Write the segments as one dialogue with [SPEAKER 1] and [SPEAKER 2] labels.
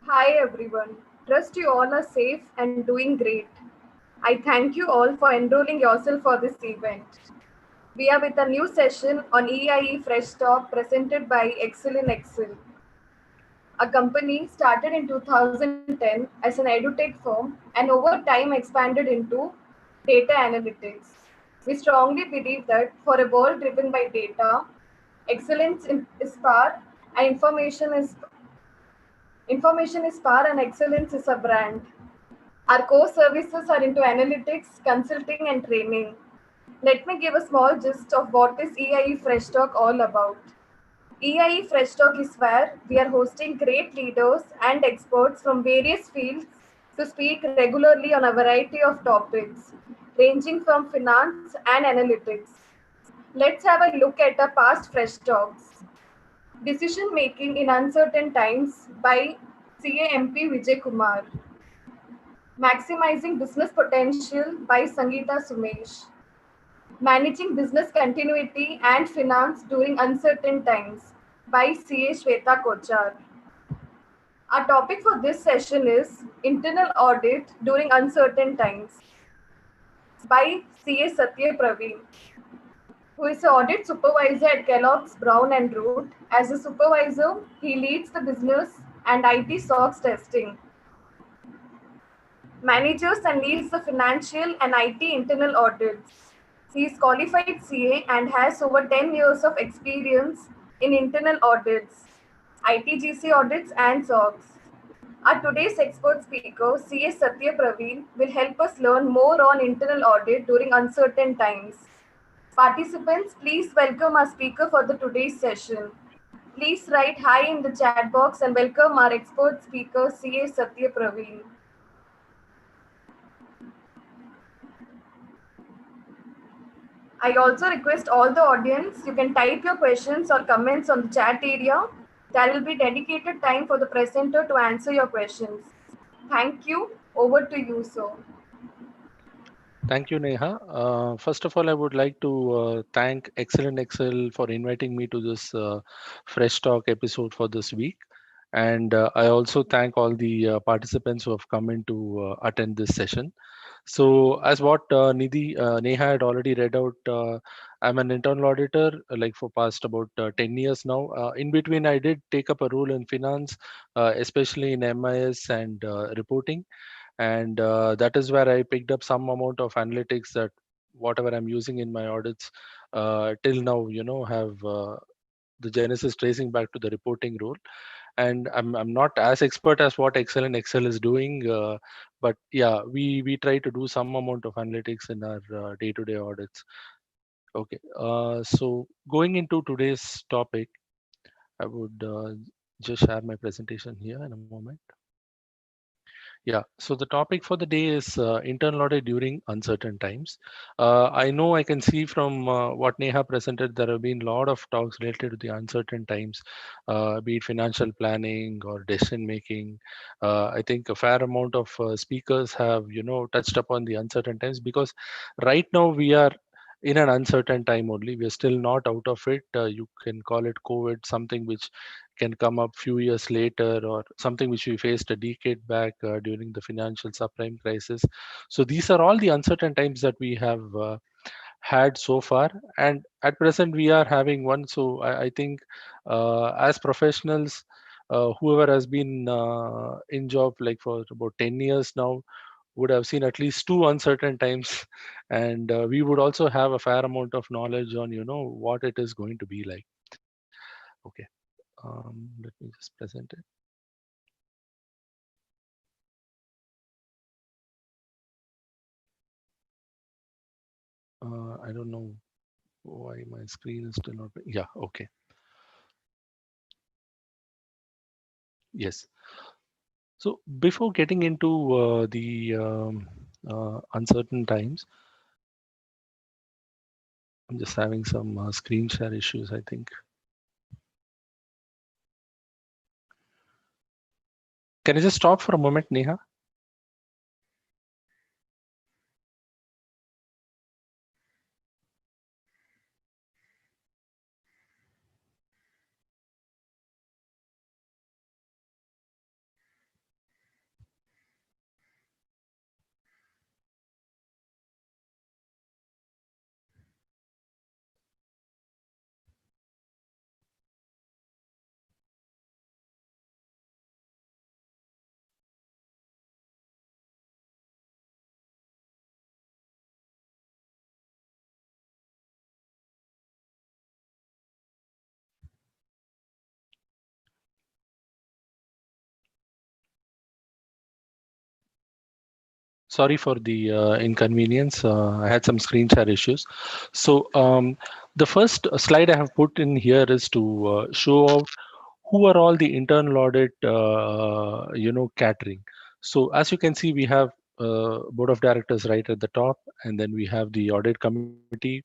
[SPEAKER 1] Hi everyone. Trust you all are safe and doing great. I thank you all for enrolling yourself for this event. We are with a new session on EIE Fresh Talk presented by Excel in Excel, a company started in 2010 as an edutech firm and over time expanded into data analytics. We strongly believe that for a world driven by data, is power and information is power and excellence is a brand. Our core services are into analytics, consulting, and training. Let me give a small gist of what is EIE Fresh Talk all about. EIE Fresh Talk is where we are hosting great leaders and experts from various fields to speak regularly on a variety of topics, ranging from finance and analytics. Let's have a look at our past Fresh Talks. Decision Making in Uncertain Times by CAMP Vijay Kumar. Maximizing Business Potential by Sangeeta Sumesh. Managing Business Continuity and Finance During Uncertain Times by CA Shweta Kochar. Our topic for this session is Internal Audit During Uncertain Times by CA Sathya Praveen, who is an audit supervisor at Kellogg's Brown and Root. As a supervisor, he leads the business and IT SOX testing, manages and leads the financial and IT internal audits. He is qualified CA and has over 10 years of experience in internal audits, ITGC audits, and SOX. Our today's expert speaker, CA Sathya Praveen, will help us learn more on internal audit during uncertain times. Participants, please welcome our speaker for the today's session. Please write hi in the chat box and welcome our expert speaker, CA Sathya Praveen. I also request all the audience, you can type your questions or comments on the chat area. There will be dedicated time for the presenter to answer your questions. Thank you. Over to you, sir.
[SPEAKER 2] Thank you, Neha. First of all, I would like to thank Excellent Excel for inviting me to this Fresh Talk episode for this week. And I also thank all the participants who have come in to attend this session. So, as what Neha had already read out, I'm an internal auditor, like for past about 10 years now. In between, I did take up a role in finance, especially in MIS and reporting, and that is where I picked up some amount of analytics that whatever I'm using in my audits till now, have the genesis tracing back to the reporting role. And I'm not as expert as what Excel and Excel is doing, but yeah, we try to do some amount of analytics in our day-to-day audits. Okay, so going into today's topic, I would just share my presentation here in a moment. Yeah, so the topic for the day is internal audit during uncertain times. I know I can see from what Neha presented, there have been a lot of talks related to the uncertain times, be it financial planning or decision making. I think a fair amount of speakers have, touched upon the uncertain times because right now we are in an uncertain time only. We are still not out of it. You can call it COVID, something which can come up few years later, or something which we faced a decade back during the financial subprime crisis. So these are all the uncertain times that we have had so far, and at present we are having one. So I think as professionals, whoever has been in job like for about 10 years now would have seen at least two uncertain times and we would also have a fair amount of knowledge on what it is going to be like. Okay, let me just present it. I don't know why my screen is still not. Yeah, okay. Yes. So before getting into the uncertain times, I'm just having some screen share issues, I think. Can I just stop for a moment, Neha? Sorry for the inconvenience. I had some screen share issues. So the first slide I have put in here is to show out who are all the internal audit, catering. So as you can see, we have board of directors right at the top, and then we have the audit committee,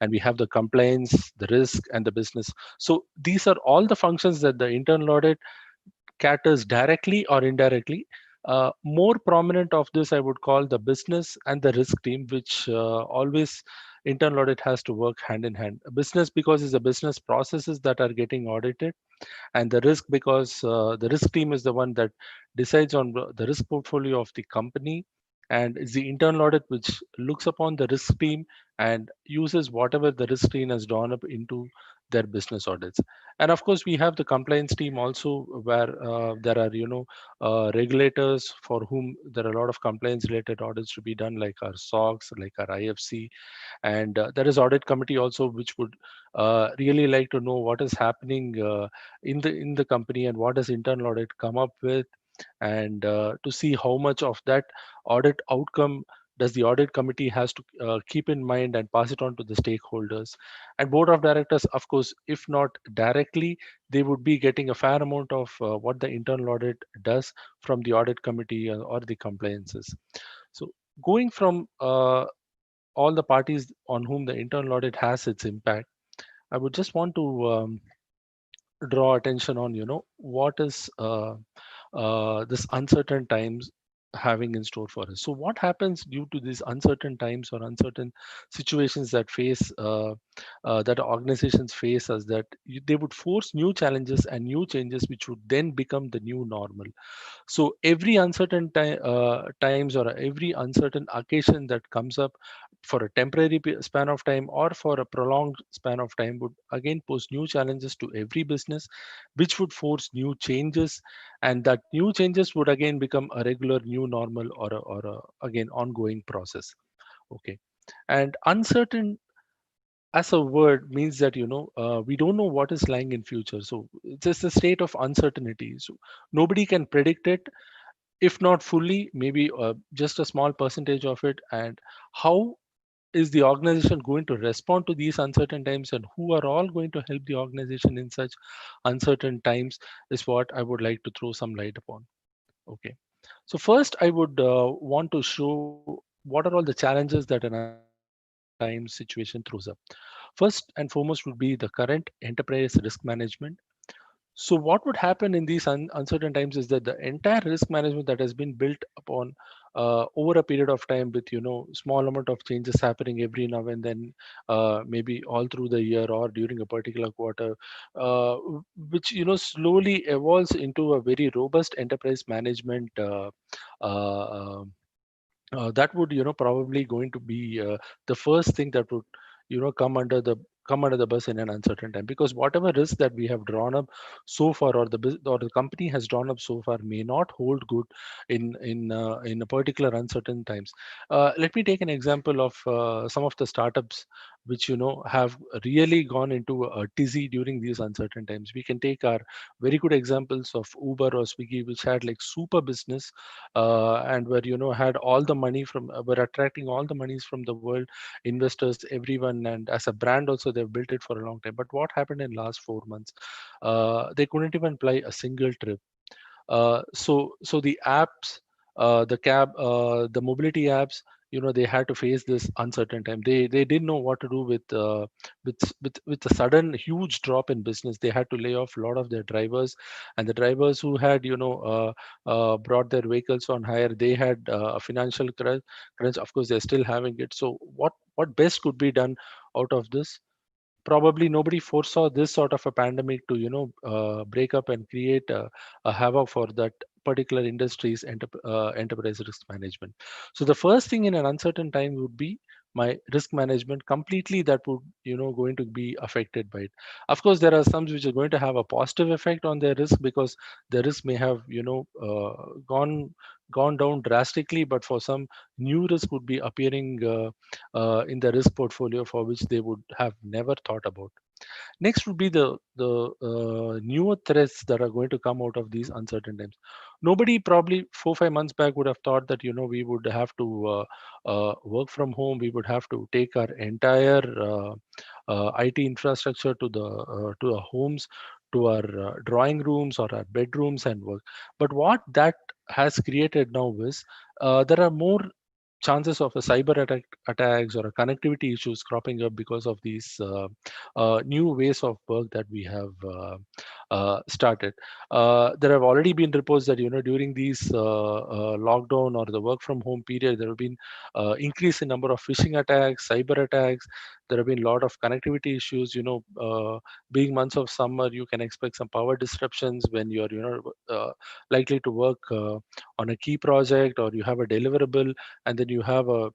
[SPEAKER 2] and we have the compliance, the risk, and the business. So these are all the functions that the internal audit caters directly or indirectly. More prominent of this, I would call the business and the risk team, which always internal audit has to work hand in hand. Business because it's the business processes that are getting audited, and the risk because the risk team is the one that decides on the risk portfolio of the company, and it's the internal audit which looks upon the risk team and uses whatever the risk team has drawn up into their business audits. And of course we have the compliance team also, where there are regulators for whom there are a lot of compliance related audits to be done, like our SOX, like our IFC. And there is audit committee also, which would really like to know what is happening in the company, and what does internal audit come up with, and to see how much of that audit outcome does the audit committee has to keep in mind and pass it on to the stakeholders. And board of directors, of course, if not directly, they would be getting a fair amount of what the internal audit does from the audit committee or the compliances. So going from all the parties on whom the internal audit has its impact, I would just want to draw attention on what is this uncertain times having in store for us. So what happens due to these uncertain times or uncertain situations that face that organizations face, us that they would force new challenges and new changes, which would then become the new normal. So every uncertain times or every uncertain occasion that comes up for a temporary span of time or for a prolonged span of time would again pose new challenges to every business, which would force new changes, and that new changes would again become a regular new normal, or again ongoing process. Okay. And uncertain as a word means that we don't know what is lying in future, so it's just a state of uncertainty. So nobody can predict it, if not fully, maybe just a small percentage of it. And how is the organization going to respond to these uncertain times, and who are all going to help the organization in such uncertain times, is what I would like to throw some light upon. Okay. So first I would want to show what are all the challenges that an uncertain time situation throws up. First and foremost would be the current enterprise risk management. So what would happen in these uncertain times is that the entire risk management that has been built upon over a period of time, with small amount of changes happening every now and then, maybe all through the year or during a particular quarter, uh, which slowly evolves into a very robust enterprise management. Uh, that would probably going to be the first thing that would come under the bus in an uncertain time, because whatever risk that we have drawn up so far, or or the company has drawn up so far, may not hold good in a particular uncertain times. Let me take an example of some of the startups which have really gone into a tizzy during these uncertain times. We can take our very good examples of Uber or Swiggy, which had like super business, and were had all the money from were attracting all the monies from the world, investors, everyone, and as a brand also they've built it for a long time. But what happened in last 4 months? They couldn't even fly a single trip. So the apps, the cab, the mobility apps, they had to face this uncertain time. They didn't know what to do with a sudden huge drop in business. They had to lay off a lot of their drivers, and the drivers who had brought their vehicles on hire, they had a financial crunch. Of course they're still having it. So what best could be done out of this? Probably nobody foresaw this sort of a pandemic to break up and create a havoc for that particular industry's enterprise risk management. So the first thing in an uncertain time would be my risk management completely, that would going to be affected by it. Of course there are some which are going to have a positive effect on their risk, because the risk may have gone down drastically, but for some, new risk would be appearing in the risk portfolio for which they would have never thought about. Next would be the newer threats that are going to come out of these uncertain times. Nobody probably 4 5 months back would have thought that we would have to work from home. We would have to take our entire IT infrastructure to our homes, to our drawing rooms or our bedrooms and work. But what that has created now is there are more chances of a cyber attacks or a connectivity issues cropping up because of these new ways of work that we have started. There have already been reports that during these lockdown or the work from home period, there have been increase in number of phishing attacks, cyber attacks. There have been a lot of connectivity issues. Being months of summer, you can expect some power disruptions when you're likely to work on a key project, or you have a deliverable and then you have a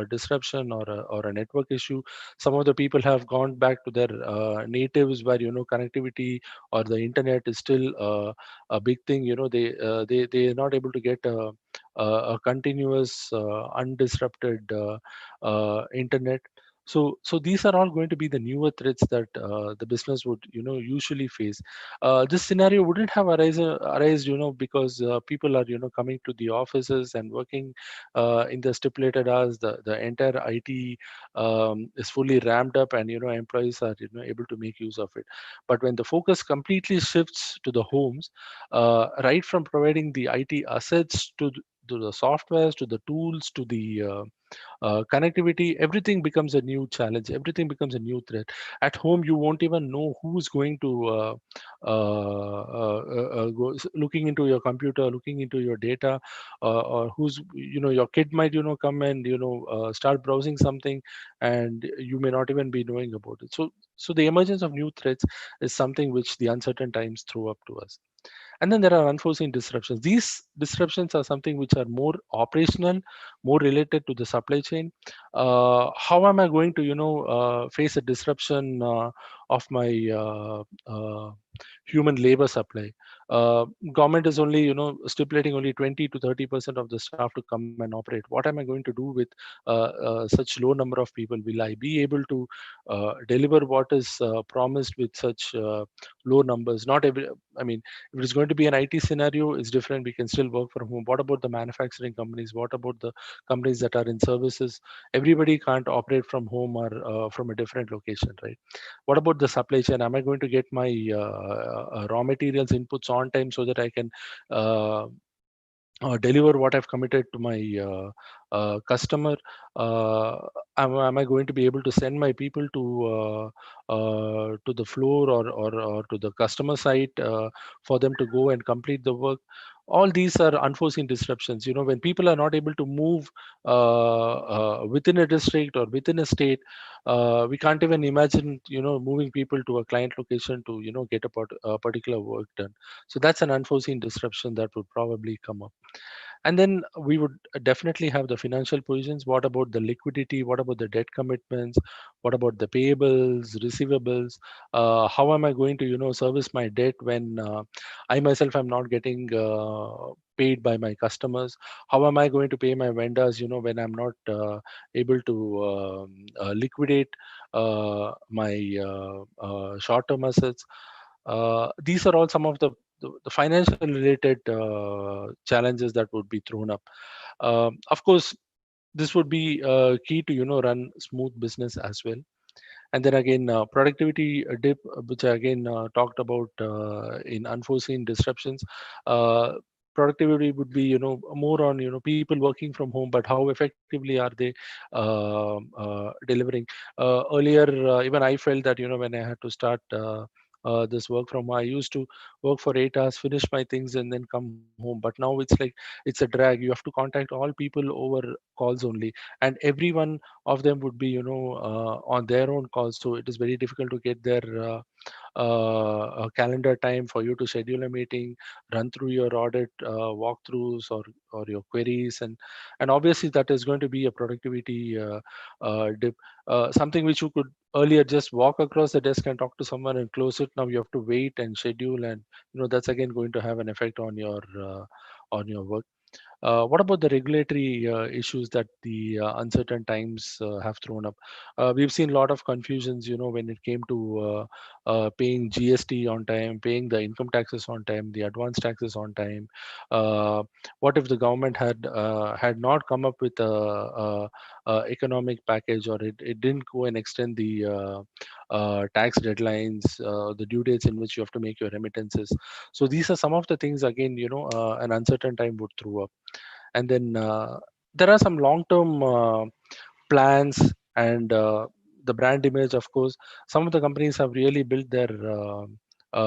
[SPEAKER 2] disruption or a network issue. Some of the people have gone back to their natives where connectivity or the internet is still a big thing. They are not able to get a continuous undisrupted internet. So these are all going to be the newer threats that the business would usually face. This scenario wouldn't have arise because people are coming to the offices and working in the stipulated hours. The entire IT is fully ramped up, and employees are able to make use of it. But when the focus completely shifts to the homes, right from providing the IT assets to the softwares, to the tools, to the connectivity, everything becomes a new challenge, everything becomes a new threat. At home, you won't even know who's going to looking into your computer, looking into your data, or who's your kid might come and start browsing something, and you may not even be knowing about it. So the emergence of new threats is something which the uncertain times throw up to us. And then there are unforeseen disruptions. These disruptions are something which are more operational, more related to the supply chain. How am I going to face a disruption of my human labor supply? Government is only stipulating only 20 to 30% of the staff to come and operate. What am I going to do with such low number of people? Will I be able to deliver what is promised with such low numbers? Not every, I mean, if it's going to be an IT scenario, it's different. We can still work from home. What about the manufacturing companies? What about the companies that are in services? Everybody can't operate from home or from a different location, right? What about the supply chain? Am I going to get my raw materials inputs on time so that I can uh, deliver what I've committed to my customer? Uh, am I going to be able to send my people to the floor, or to the customer site for them to go and complete the work? All these are unforeseen disruptions. When people are not able to move within a district or within a state, we can't even imagine moving people to a client location to get a particular work done. So that's an unforeseen disruption that would probably come up. And then we would definitely have the financial positions. What about the liquidity? What about the debt commitments? What about the payables, receivables? How am I going to service my debt when I myself am not getting paid by my customers? How am I going to pay my vendors when I'm not able to liquidate my short term assets? These are all some of the financial related challenges that would be thrown up. Of course, this would be key to run smooth business as well. And then again, productivity dip, which I again talked about in unforeseen disruptions. Uh, Productivity would be more on people working from home, but how effectively are they delivering? Earlier, even I felt that when I had to start this work from home, I used to work for 8 hours, finish my things, and then come home. But now it's like it's a drag. You have to contact all people over calls only, and every one of them would be on their own calls. So it is very difficult to get their a calendar time for you to schedule a meeting, run through your audit walkthroughs, or your queries. And obviously that is going to be a productivity dip. Something which you could earlier just walk across the desk and talk to someone and close it. Now you have to wait and schedule, and that's again going to have an effect on your work. What about the regulatory issues that the uncertain times have thrown up? We've seen a lot of confusions, when it came to paying GST on time, paying the income taxes on time, the advance taxes on time. Uh, what if the government had not come up with a economic package, or it didn't go and extend the tax deadlines, the due dates in which you have to make your remittances? So these are some of the things, again, an uncertain time would throw up. And then there are some long term plans, and the brand image, of course. Some of the companies have really built their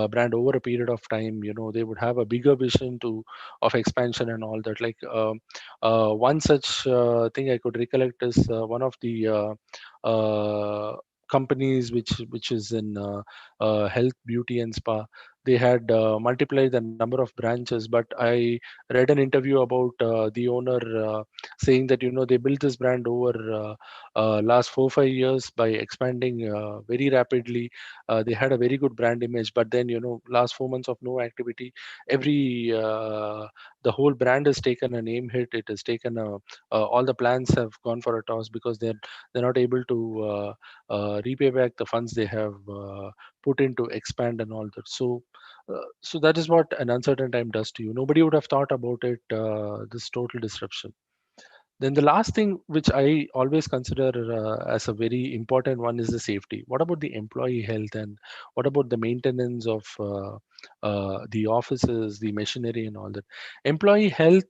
[SPEAKER 2] brand over a period of time. They would have a bigger vision to of expansion and all that. Like one such thing I could recollect is one of the companies which is in health, beauty and spa. They had multiplied the number of branches, but I read an interview about the owner saying that they built this brand over last 4 5 years by expanding very rapidly. They had a very good brand image, but then last 4 months of no activity, every the whole brand has taken a name hit. It has taken all the plans have gone for a toss because they're not able to repay back the funds they have put in to expand and all that. So that is what an uncertain time does to you. Nobody would have thought about it. This total disruption. Then the last thing which I always consider as a very important one is the safety. What about the employee health, and what about the maintenance of the offices, the machinery, and all that? Employee health,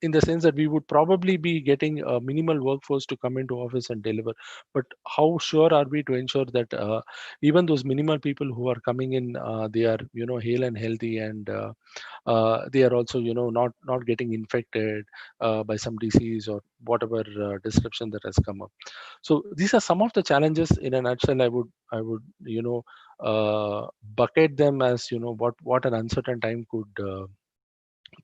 [SPEAKER 2] in the sense that we would probably be getting a minimal workforce to come into office and deliver. But how sure are we to ensure that even those minimal people who are coming in, they are hale and healthy, and they are also not getting infected by some disease or whatever description that has come up. So these are some of the challenges in a nutshell. I would bucket them as what an uncertain time could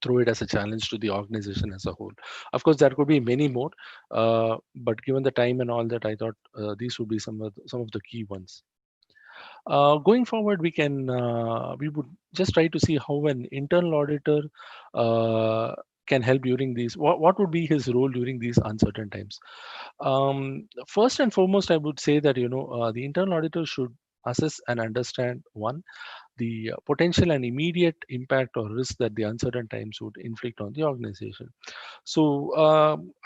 [SPEAKER 2] throw it as a challenge to the organization as a whole. Of course, there could be many more, but given the time and all that, I thought these would be some of the key ones. Going forward, we would just try to see how an internal auditor uh, can help during these. What would be his role during these uncertain times? First and foremost, I would say that the internal auditor should assess and understand, one, the potential and immediate impact or risk that the uncertain times would inflict on the organization. So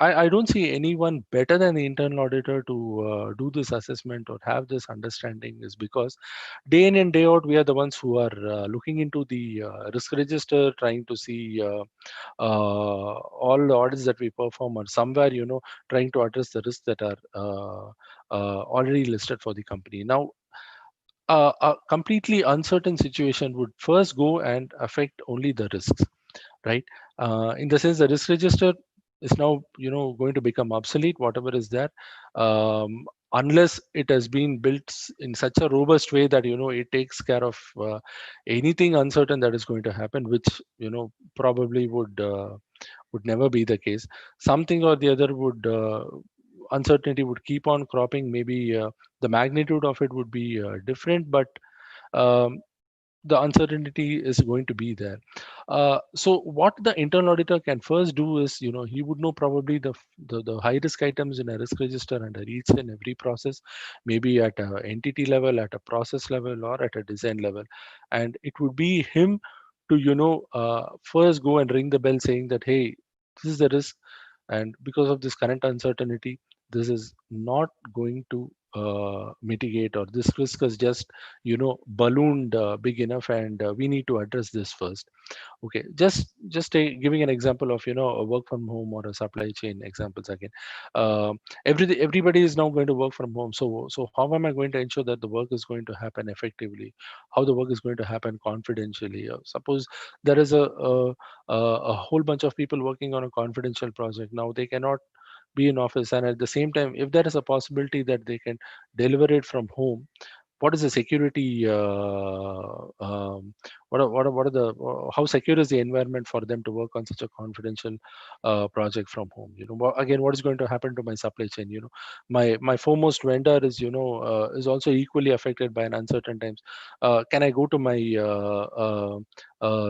[SPEAKER 2] I don't see anyone better than the internal auditor to do this assessment or have this understanding, is because day in and day out, we are the ones who are looking into the risk register, trying to see all the audits that we perform are somewhere, trying to address the risks that are already listed for the company. Now, a completely uncertain situation would first go and affect only the risks, right? In the sense, the risk register is now going to become obsolete, whatever is there, unless it has been built in such a robust way that it takes care of anything uncertain that is going to happen, which probably would never be the case. Something or the other would uncertainty would keep on cropping. Maybe the magnitude of it would be different, but um, the uncertainty is going to be there. So what the internal auditor can first do is, he would know probably the high risk items in a risk register under each and every process, maybe at a entity level, at a process level, or at a design level. And it would be him to first go and ring the bell saying that, hey, this is the risk, and because of this current uncertainty, this is not going to mitigate, or this risk has just ballooned big enough, and we need to address this first. Okay, giving an example of a work from home or a supply chain examples again. Everybody is now going to work from home, so how am I going to ensure that the work is going to happen effectively, how the work is going to happen confidentially? Suppose there is a whole bunch of people working on a confidential project. Now they cannot be in office, and at the same time, if there is a possibility that they can deliver it from home, what is the security what are the how secure is the environment for them to work on such a confidential project from home? Again, what is going to happen to my supply chain? My foremost vendor is is also equally affected by an uncertain times. Can I go to my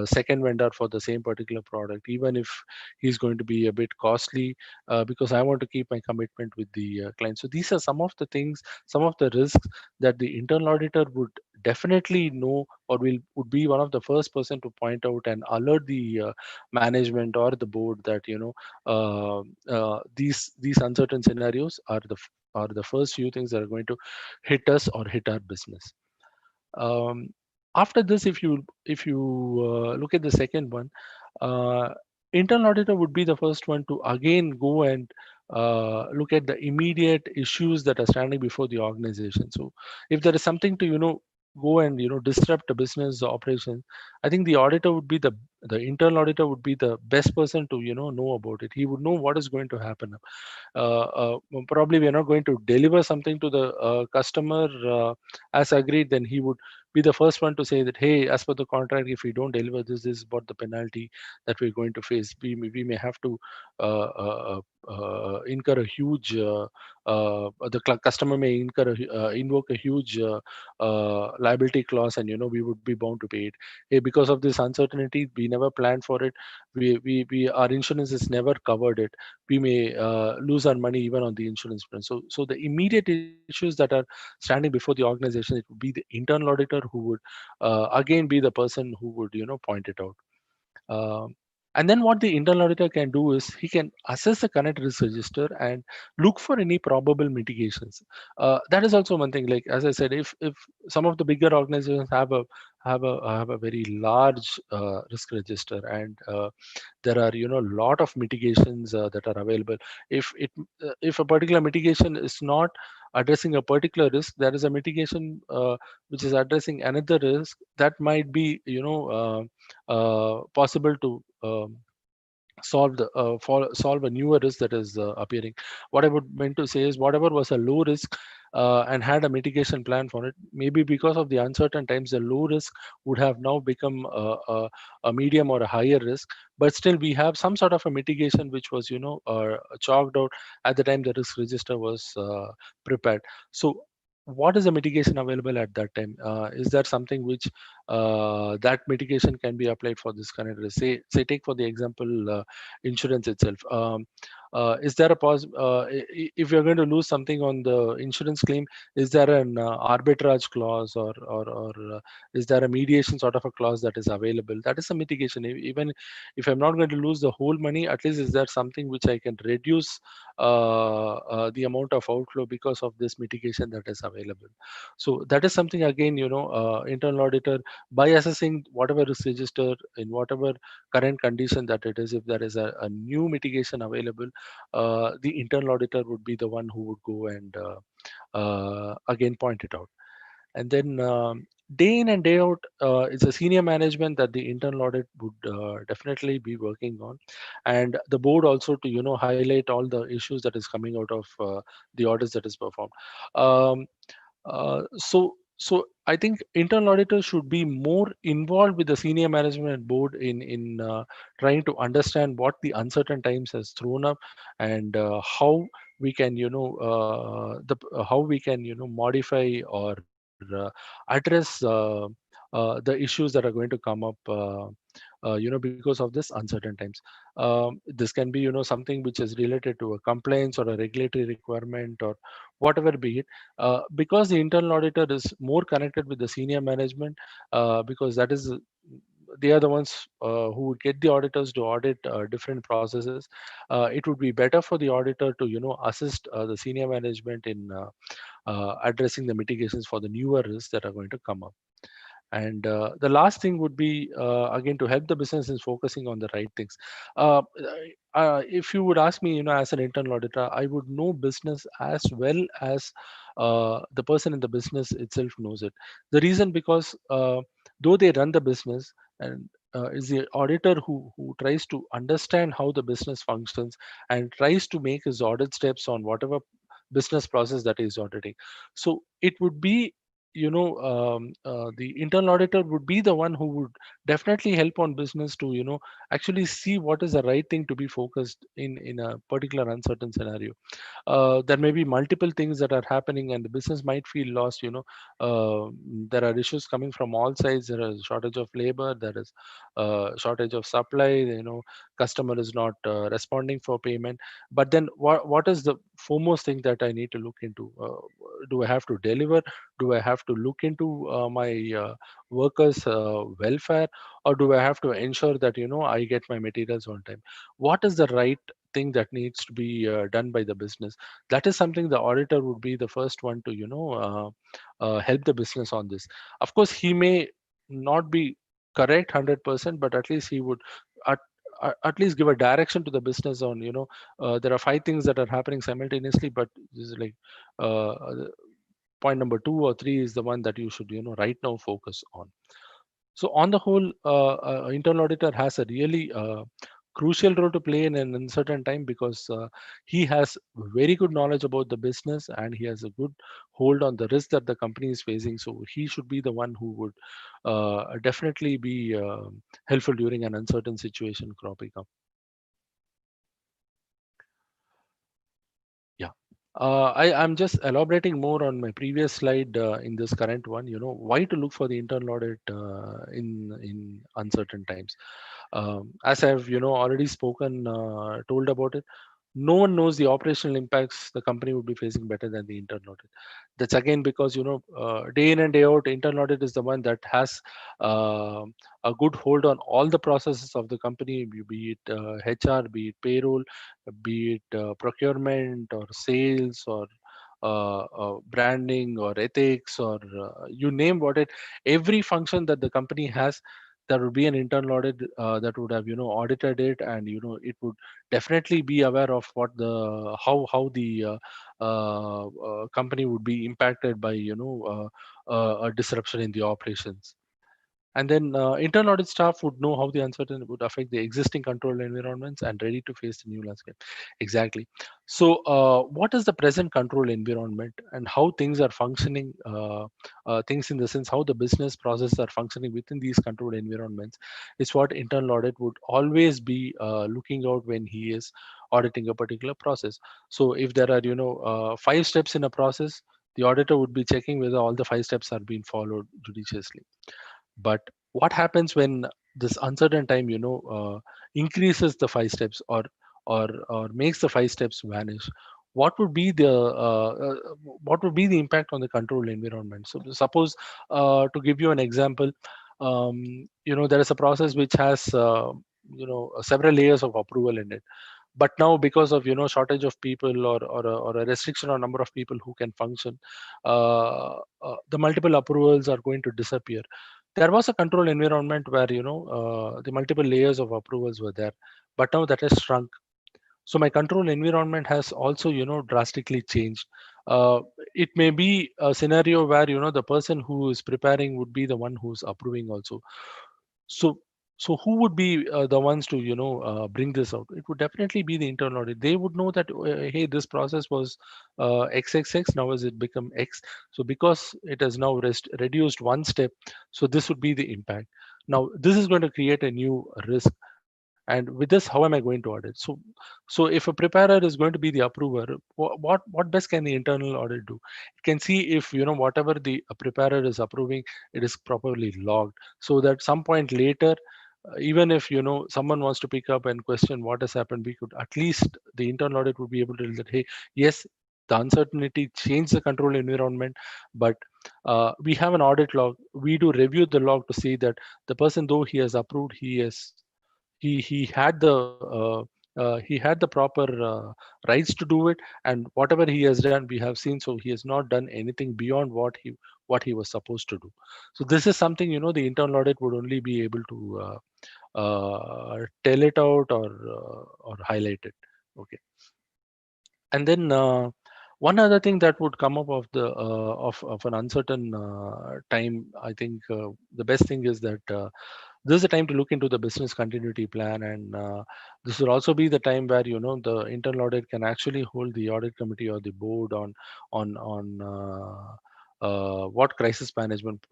[SPEAKER 2] second vendor for the same particular product, even if he's going to be a bit costly, because I want to keep my commitment with the client. So these are some of the things, some of the risks that the internal auditor would definitely know, or would be one of the first person to point out and alert the management or the board that, these uncertain scenarios are the first few things that are going to hit us or hit our business. um, After this, if you look at the second one, uh, internal auditor would be the first one to again go and look at the immediate issues that are standing before the organization. So if there is something to go and disrupt the business operation, I think the auditor would be the internal auditor would be the best person to know about it. He would know what is going to happen. Probably we are not going to deliver something to the customer as agreed, then he would be the first one to say that, hey, as per the contract, if we don't deliver this is what the penalty that we're going to face. We may have to incur a huge customer may invoke a huge liability clause, and we would be bound to pay it. Hey, because of this uncertainty, we never planned for it. We our insurance has never covered it. We may lose our money even on the insurance plan. So the immediate issues that are standing before the organization, it would be the internal auditor who would again be the person who would point it out. um, and then what the internal auditor can do is he can assess the current risk register and look for any probable mitigations. That is also one thing. Like as I said, if some of the bigger organizations have a very large risk register, and there are lot of mitigations that are available. If a particular mitigation is not addressing a particular risk, there is a mitigation which is addressing another risk that might be possible to solve a newer risk that is appearing. What I would meant to say is, whatever was a low risk and had a mitigation plan for it, maybe because of the uncertain times, the low risk would have now become a medium or a higher risk. But still, we have some sort of a mitigation which was chalked out at the time the risk register was prepared. So what is the mitigation available at that time? Is there something which that mitigation can be applied for this current risk? Say take for the example insurance itself. Is there a if you're going to lose something on the insurance claim, is there an arbitrage clause, or is there a mediation sort of a clause that is available? That is a mitigation. Even if I'm not going to lose the whole money, at least is there something which I can reduce the amount of outflow because of this mitigation that is available? So that is something, again, internal auditor, by assessing whatever is registered in whatever current condition that it is, if there is a new mitigation available, the internal auditor would be the one who would go and again point it out. And then day in and day out, it's a senior management that the internal audit would definitely be working on, and the board also to highlight all the issues that is coming out of the audits that is performed. um, so I think internal auditors should be more involved with the senior management board in trying to understand what the uncertain times has thrown up, and how we can how we can modify or address the issues that are going to come up because of this uncertain times. This can be something which is related to a compliance or a regulatory requirement, or whatever be it, because the internal auditor is more connected with the senior management, because that is they are the ones who would get the auditors to audit different processes. It would be better for the auditor to assist the senior management in addressing the mitigations for the newer risks that are going to come up. And the last thing would be, again, to help the business is focusing on the right things. uh, if you would ask me, as an internal auditor, I would know business as well as the person in the business itself knows it. The reason, because though they run the business, and is the auditor who tries to understand how the business functions and tries to make his audit steps on whatever business process that is auditing. So it would be, the internal auditor would be the one who would definitely help on business to actually see what is the right thing to be focused in a particular uncertain scenario. There may be multiple things that are happening and the business might feel lost. uh, there are issues coming from all sides. There is shortage of labor, there is shortage of supply, customer is not responding for payment. But then what is the foremost thing that I need to look into? Do I have to deliver? Do I have to look into my workers welfare, or do I have to ensure that I get my materials on time? What is the right thing that needs to be done by the business? That is something the auditor would be the first one to help the business on this. Of course, he may not be correct 100%, but at least he would at, at least give a direction to the business on there are five things that are happening simultaneously, but this is like point number two or three is the one that you should right now focus on. So on the whole, internal auditor has a really crucial role to play in an uncertain time, because he has very good knowledge about the business and he has a good hold on the risk that the company is facing. So he should be the one who would definitely be helpful during an uncertain situation cropping up. Yeah. I'm just elaborating more on my previous slide in this current one. Why to look for the internal audit in uncertain times. As I've already spoken, told about it. No one knows the operational impacts the company would be facing better than the internal audit. That's again because day in and day out, internal audit is the one that has uh, a good hold on all the processes of the company, be it HR, be it payroll, be it procurement or sales or branding or ethics, or you name what it, every function that the company has, there would be an internal audit that would have audited it, and it would definitely be aware of what the how the company would be impacted by a disruption in the operations. And then internal audit staff would know how the uncertainty would affect the existing control environments and ready to face the new landscape. Exactly. So, what is the present control environment and how things are functioning? Things in the sense how the business processes are functioning within these controlled environments is what internal audit would always be looking out when he is auditing a particular process. So, if there are five steps in a process, the auditor would be checking whether all the five steps are being followed judiciously. But what happens when this uncertain time increases the five steps, or makes the five steps vanish? What would be the what would be the impact on the control environment? So suppose, to give you an example, there is a process which has several layers of approval in it. But now, because of shortage of people, or a restriction on number of people who can function, the multiple approvals are going to disappear. There was a control environment where the multiple layers of approvals were there, but now that has shrunk. So my control environment has also drastically changed. uh, it may be a scenario where the person who is preparing would be the one who's approving also. So so who would be the ones to bring this out? It would definitely be the internal audit. They would know that, hey, this process was xxx, now has it become x. So because it has now reduced one step, so this would be the impact. Now this is going to create a new risk, and with this, how am I going to audit? So if a preparer is going to be the approver, what best can the internal audit do? It can see if whatever the preparer is approving, it is properly logged, so that some point later, even if someone wants to pick up and question what has happened, we could at least, the internal audit would be able to tell that, hey, yes, the uncertainty changed the control environment, but we have an audit log. We do review the log to see that the person, though he has approved, he had the proper rights to do it, and whatever he has done, we have seen. So he has not done anything beyond what he was supposed to do. So this is something the internal audit would only be able to tell it out, or highlight it. Okay. And then one other thing that would come up of the of an uncertain time, I think the best thing is that this is a time to look into the business continuity plan, and this will also be the time where the internal audit can actually hold the audit committee or the board on what crisis management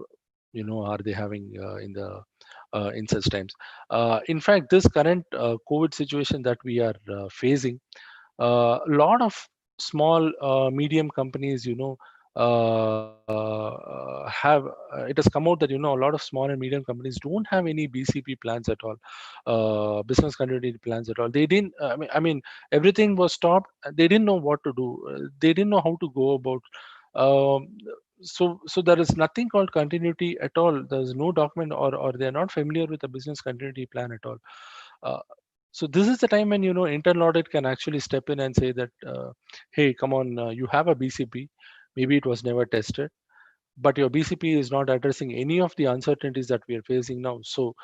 [SPEAKER 2] are they having in the in such times. In fact, this current COVID situation that we are facing, a lot of small medium companies, have it has come out that a lot of small and medium companies don't have any BCP plans at all, business continuity plans at all. They didn't. I mean, everything was stopped. They didn't know what to do. They didn't know how to go about. Um, so there is nothing called continuity at all. There's no document, or they're not familiar with a business continuity plan at all. Uh, so this is the time when internal audit can actually step in and say that, hey, come on, you have a BCP, maybe it was never tested, but your BCP is not addressing any of the uncertainties that we are facing now. So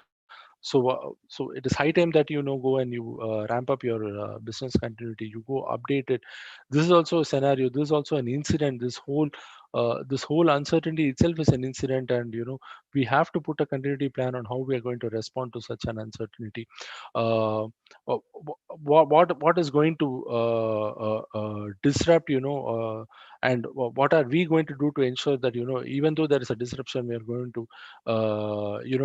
[SPEAKER 2] it is high time that go and you ramp up your business continuity. You go update it. This is also a scenario. This is also an incident. This whole uncertainty itself is an incident, and we have to put a continuity plan on how we are going to respond to such an uncertainty. Uh, what is going to disrupt, and what are we going to do to ensure that even though there is a disruption, we are going to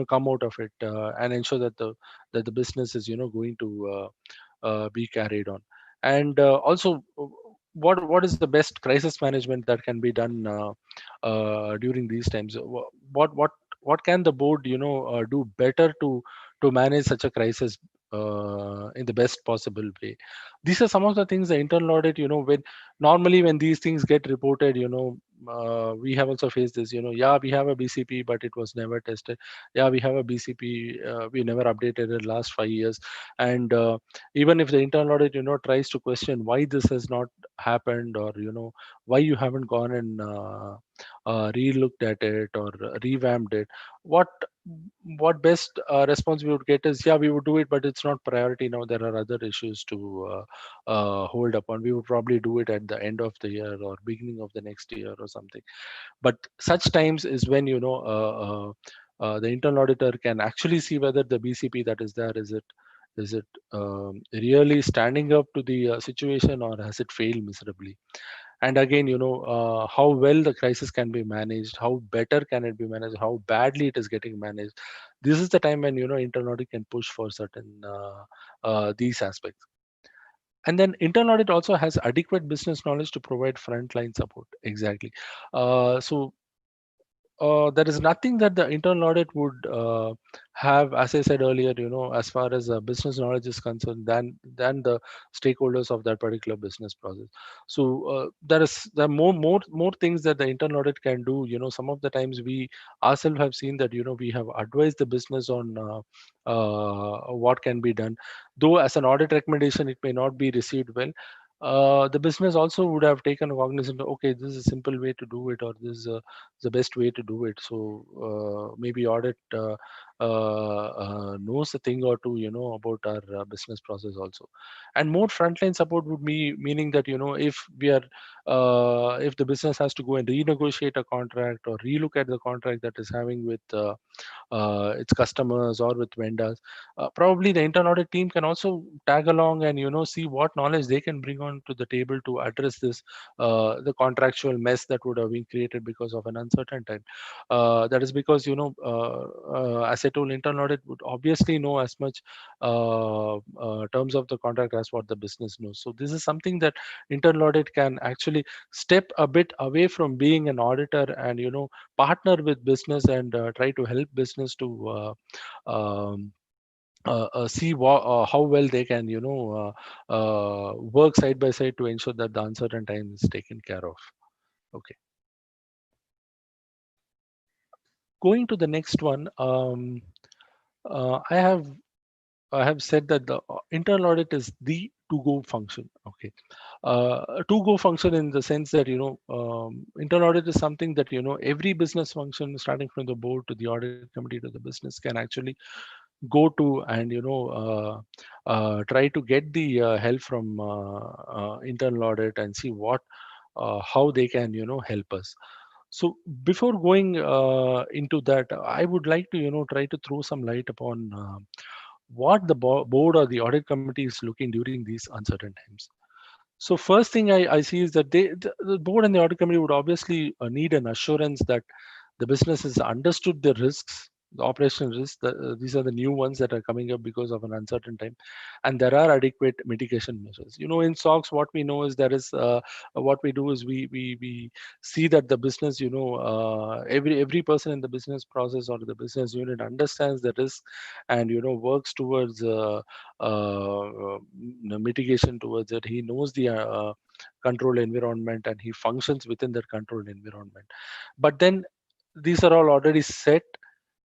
[SPEAKER 2] come out of it, and ensure that the business is going to be carried on. And also, what is the best crisis management that can be done during these times? What can the board do better to manage such a crisis in the best possible way? These are some of the things the internal audit, when normally when these things get reported, we have also faced this, yeah, we have a BCP, but it was never tested. Yeah, we have a BCP, we never updated it last 5 years. And even if the internal audit tries to question why this has not happened, or why you haven't gone and re-looked at it or revamped it, what what best response we would get is, yeah, we would do it, but it's not priority now, there are other issues to hold up on. We would probably do it at the end of the year or beginning of the next year or something. But such times is when the internal auditor can actually see whether the BCP that is there, is it really standing up to the situation, or has it failed miserably? And again, how well the crisis can be managed, how better can it be managed, how badly it is getting managed. This is the time when internal audit can push for certain these aspects. And then internal audit also has adequate business knowledge to provide frontline support. Exactly. There is nothing that the internal audit would have, as I said earlier, as far as business knowledge is concerned, than the stakeholders of that particular business process. So there are more things that the internal audit can do. Some of the times we ourselves have seen that we have advised the business on what can be done. Though as an audit recommendation, it may not be received well. The business also would have taken cognizance. Okay, this is a simple way to do it, or this is the best way to do it. So maybe audit knows a thing or two, about our business process also. And more frontline support would be meaning that if the business has to go and renegotiate a contract or relook at the contract that is having with its customers or with vendors, probably the internal audit team can also tag along and see what knowledge they can bring on to the table to address this the contractual mess that would have been created because of an uncertain time. That is because as I told, internal audit would obviously know as much terms of the contract as what the business knows. So this is something that internal audit can actually step a bit away from being an auditor and partner with business and try to help business to um, see how well they can work side by side to ensure that the uncertain time is taken care of. Okay, going to the next one. I have said that the internal audit is the to-go function. Okay, to-go function in the sense that internal audit is something that every business function, starting from the board to the audit committee to the business, can actually go to and try to get the help from internal audit and see how they can help us. So before going into that, I would like to try to throw some light upon what the board or the audit committee is looking during these uncertain times. So first thing I see is that the board and the audit committee would obviously need an assurance that the business has understood the risks the operational risks. These are the new ones that are coming up because of an uncertain time, and there are adequate mitigation measures. In SOX, what we know is there is what we do is we see that the business, every person in the business process or the business unit understands the risk, and works towards mitigation towards it. He knows the controlled environment, and he functions within that controlled environment. But then these are all already set,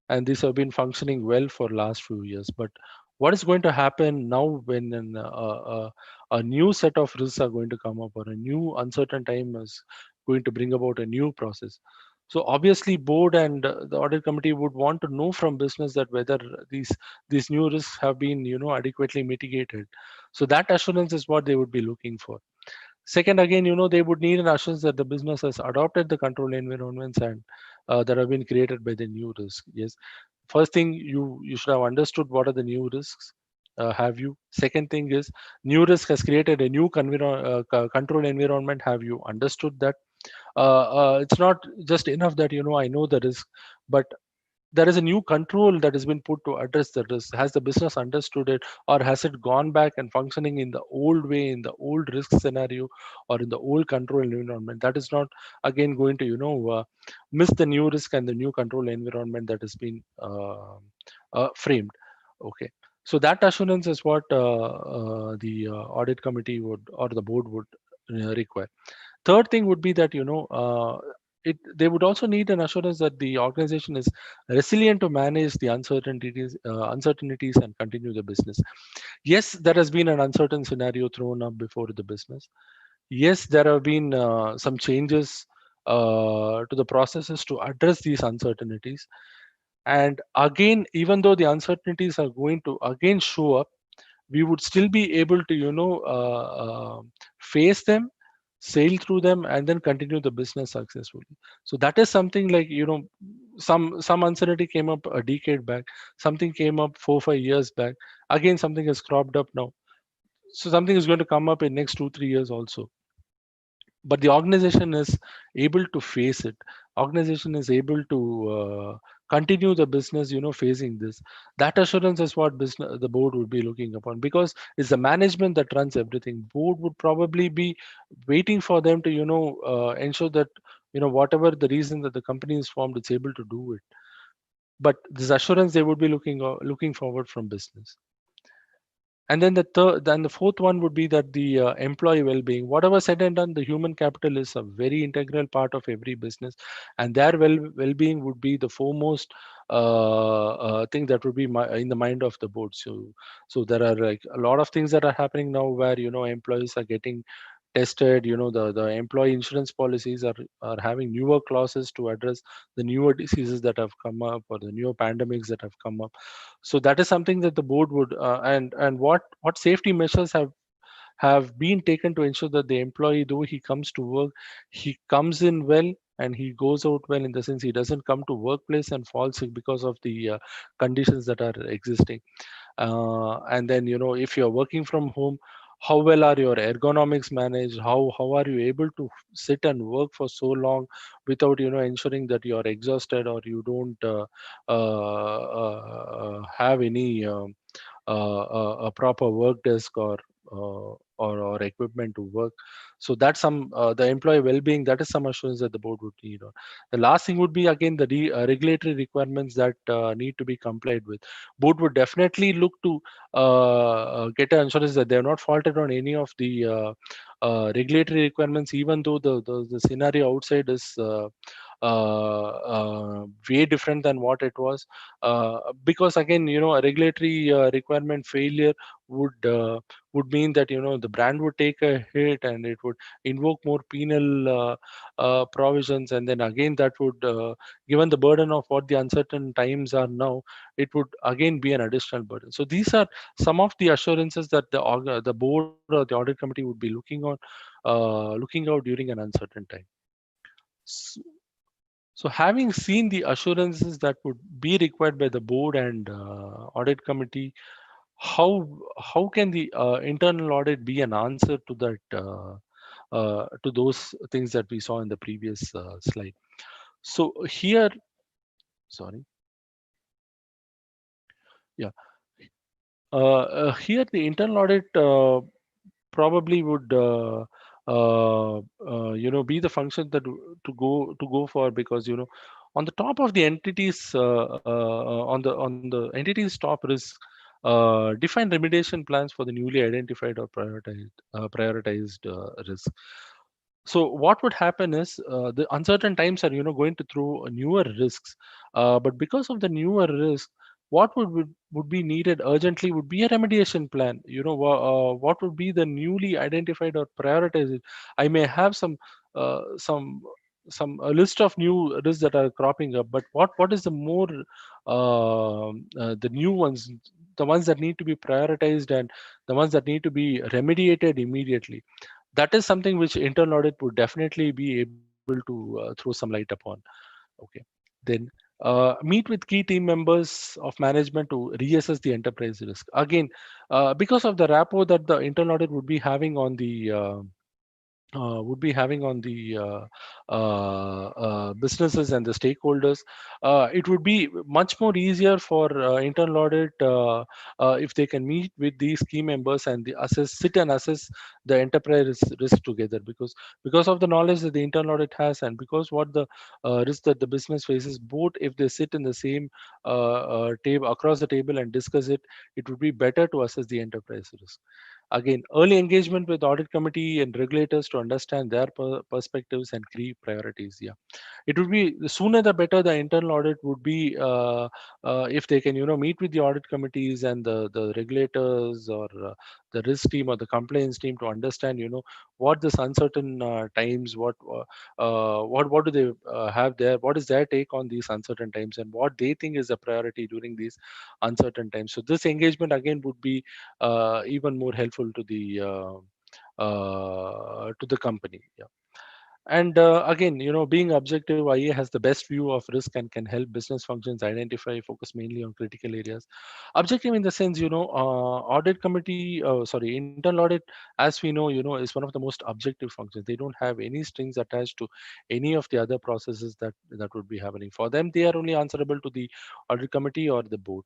[SPEAKER 2] and these have been functioning well for last few years. But what is going to happen now when a new set of risks are going to come up, or a new uncertain time is going to bring about a new process? So obviously board and the audit committee would want to know from business that whether these new risks have been adequately mitigated. So that assurance is what they would be looking for. Second, again, they would need an assurance that the business has adopted the control environments, and that have been created by the new risk. Yes. First thing, you should have understood what are the new risks. Have you? Second thing is, new risk has created a new control environment. Have you understood that? It's not just enough that I know the risk, but there is a new control that has been put to address the risk. Has the business understood it, or has it gone back and functioning in the old way, in the old risk scenario, or in the old control environment? That is not again going to miss the new risk and the new control environment that has been framed. Okay. So that assurance is what the audit committee would, or the board would require. Third thing would be that they would also need an assurance that the organization is resilient to manage the uncertainties and continue the business. Yes, there has been an uncertain scenario thrown up before the business. Yes, there have been some changes to the processes to address these uncertainties. And again, even though the uncertainties are going to again show up, we would still be able to face them, sail through them, and then continue the business successfully. So that is something like, some uncertainty came up a decade back, something came up 4 5 years back, again something has cropped up now, so something is going to come up in next 2 3 years also. But the organization is able to face it. Organization is able to continue the business, facing this. That assurance is what business the board would be looking upon, because it's the management that runs everything. Board would probably be waiting for them to ensure that whatever the reason that the company is formed, it's able to do it. But this assurance they would be looking forward from business. And then the fourth one would be that the employee well-being. Whatever said and done, the human capital is a very integral part of every business, and their well-being would be the foremost thing that would be in the mind of the board. So there are like a lot of things that are happening now where employees are getting tested. The employee insurance policies are having newer clauses to address the newer diseases that have come up, or the newer pandemics that have come up. So that is something that the board would and what safety measures have been taken to ensure that the employee, though he comes to work, he comes in well and he goes out well, in the sense he doesn't come to workplace and fall sick because of the conditions that are existing. And then if you're working from home, how well are your ergonomics managed? How are you able to sit and work for so long without ensuring that you're exhausted, or you don't have any a proper work desk, or equipment to work. So that's some the employee well-being. That is some assurance that the board would need on. The last thing would be again the regulatory requirements that need to be complied with. Board would definitely look to get an assurance that they have not faulted on any of the regulatory requirements, even though the scenario outside is way different than what it was. Because again, a regulatory requirement failure would uh, would mean that the brand would take a hit, and it would invoke more penal provisions, and then again that would given the burden of what the uncertain times are now, it would again be an additional burden. So these are some of the assurances that the board or the audit committee would be looking out during an uncertain time. S- So, having seen the assurances that would be required by the board and audit committee, how can the internal audit be an answer to that to those things that we saw in the previous slide? So here, sorry. Yeah. Here, the internal audit probably would be the function that to go for, because on the top of the entities on the entity's top risk, define remediation plans for the newly identified or prioritized risk. So what would happen is, the uncertain times are going to throw newer risks, but because of the newer risk, what would be needed urgently would be a remediation plan. What would be the newly identified or prioritized? I may have uh, some a list of new risks that are cropping up, but what is the more the new ones, the ones that need to be prioritized and the ones that need to be remediated immediately. That is something which internal audit would definitely be able to throw some light upon. Okay. Then meet with key team members of management to reassess the enterprise risk. Again, because of the rapport that the internal audit would be having on the businesses and the stakeholders, it would be much more easier for internal audit if they can meet with these key members and sit and assess the enterprise risk together, because of the knowledge that the internal audit has, and because what the risk that the business faces, both if they sit in the same table across the table and discuss it, it would be better to assess the enterprise risk. Again, early engagement with audit committee and regulators to understand their perspectives and key priorities. Yeah, it would be the sooner the better. The internal audit would be, if they can meet with the audit committees and the regulators, or the risk team or the compliance team, to understand what this uncertain times, what do they have there, what is their take on these uncertain times, and what they think is a priority during these uncertain times. So this engagement again would be even more helpful to the company. Yeah. And again, being objective, IA has the best view of risk and can help business functions identify, focus mainly on critical areas. Objective in the sense, audit committee, sorry, internal audit, as we know, is one of the most objective functions. They don't have any strings attached to any of the other processes that would be happening. For them, they are only answerable to the audit committee or the board.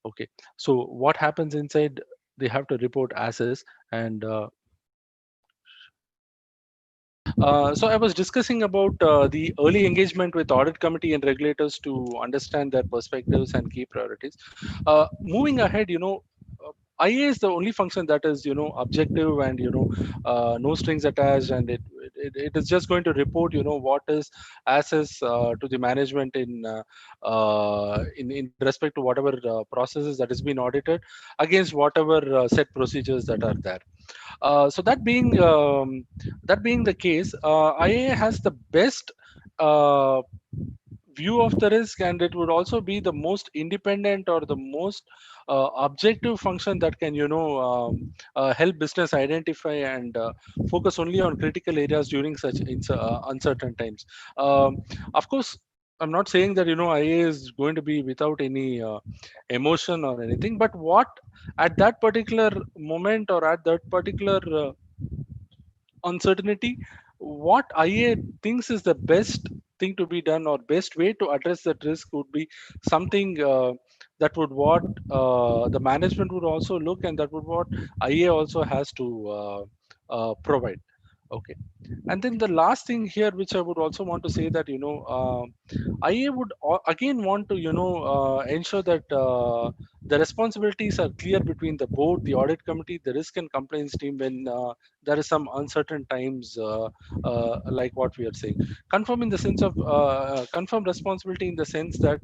[SPEAKER 2] Okay. So what happens inside, they have to report as is. And so I was discussing about the early engagement with audit committee and regulators to understand their perspectives and key priorities. Moving ahead, IA is the only function that is objective and no strings attached, and it is just going to report what is as is to the management in respect to whatever processes that has been audited against whatever set procedures that are there. So that being the case, IA has the best uh, view of the risk, and it would also be the most independent or the most objective function that can help business identify and focus only on critical areas during such uncertain times. Of course, I'm not saying that IA is going to be without any emotion or anything, but what at that particular moment or at that particular uncertainty, what IA thinks is the best thing to be done or best way to address that risk would be something that would what the management would also look, and that would what IA also has to provide. Okay. And then the last thing here, which I would also want to say, that IA would again want to ensure that the responsibilities are clear between the board, the audit committee, the risk and compliance team when there is some uncertain times, like what we are saying. Confirm in the sense of confirm responsibility in the sense that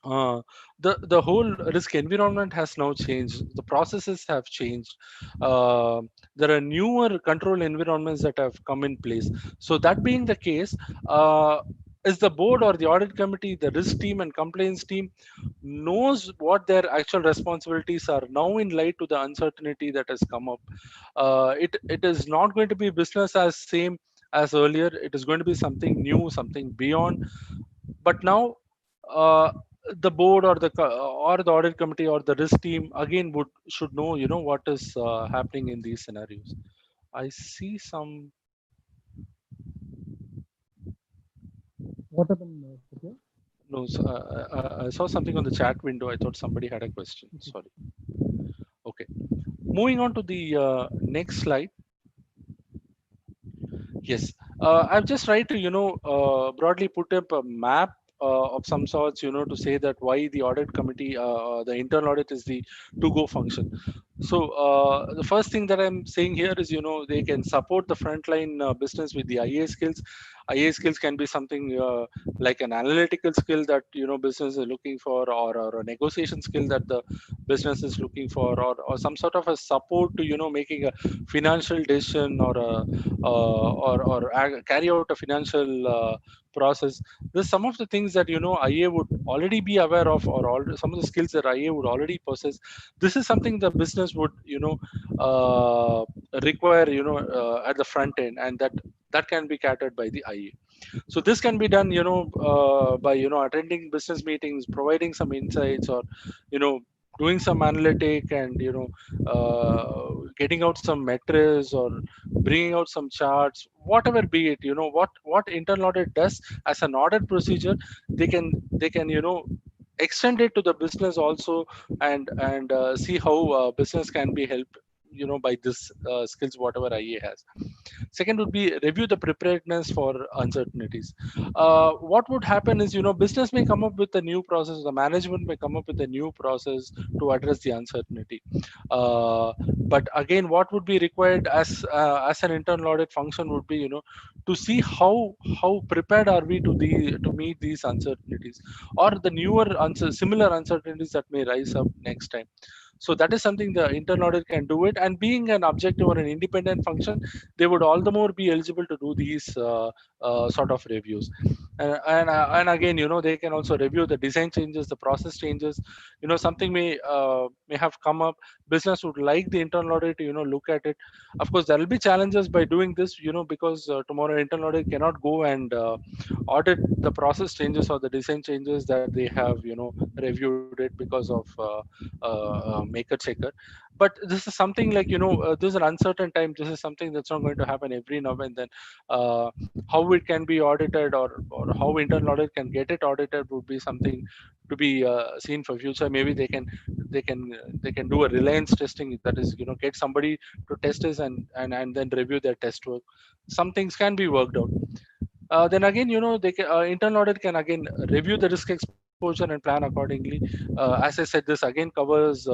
[SPEAKER 2] uh, the whole risk environment has now changed. The processes have changed. Uh, there are newer control environments that have come in place. So that being the case, is the board or the audit committee, the risk team and compliance team knows what their actual responsibilities are now in light to the uncertainty that has come up. It is not going to be business as same as earlier. It is going to be something new, something beyond. But now uh, the board or the audit committee or the risk team again would should know what is happening in these scenarios. I see some.
[SPEAKER 3] What happened, Satya?
[SPEAKER 2] No, I saw something on the chat window. I thought somebody had a question. Sorry. Okay. Moving on to the next slide. Yes, I've just tried to, broadly put up a map of some sorts, to say that why the audit committee, the internal audit is the to-go function. So the first thing that I'm saying here is, they can support the frontline business with the IA skills. IA skills can be something like an analytical skill that, business is looking for, or a negotiation skill that the business is looking for, or some sort of a support to, making a financial decision, or carry out a financial process. There's some of the things that IA would already be aware of, or some of the skills that IA would already possess. This is something the business would uh, require at the front end, and that can be catered by the IA. So this can be done by attending business meetings, providing some insights, or you know doing some analytic, and getting out some metrics, or bringing out some charts, whatever be it. What internal audit does as an audit procedure, they can extend it to the business also, and see how business can be helped by this skills whatever IA has. Second would be review the preparedness for uncertainties. What would happen is, business may come up with a new process, the management may come up with a new process to address the uncertainty. But again, what would be required as an internal audit function would be, to see how prepared are we to meet these uncertainties, or the newer similar uncertainties that may rise up next time. So that is something the internal audit can do it, and being an objective or an independent function, they would all the more be eligible to do these sort of reviews. And again, they can also review the design changes, the process changes. Something may have come up. Business would like the internal audit to look at it. Of course, there will be challenges by doing this, because tomorrow internal audit cannot go and audit the process changes or the design changes that they have reviewed it because of maker checker. But this is something like, this is an uncertain time. This is something that's not going to happen every now and then. How it can be audited, or how internal audit can get it audited, would be something to be seen for future. Maybe they can do a reliance testing, that is, get somebody to test this, and then review their test work. Some things can be worked out. Then again, internal audit can again review the risk exposure and plan accordingly. As I said, this again covers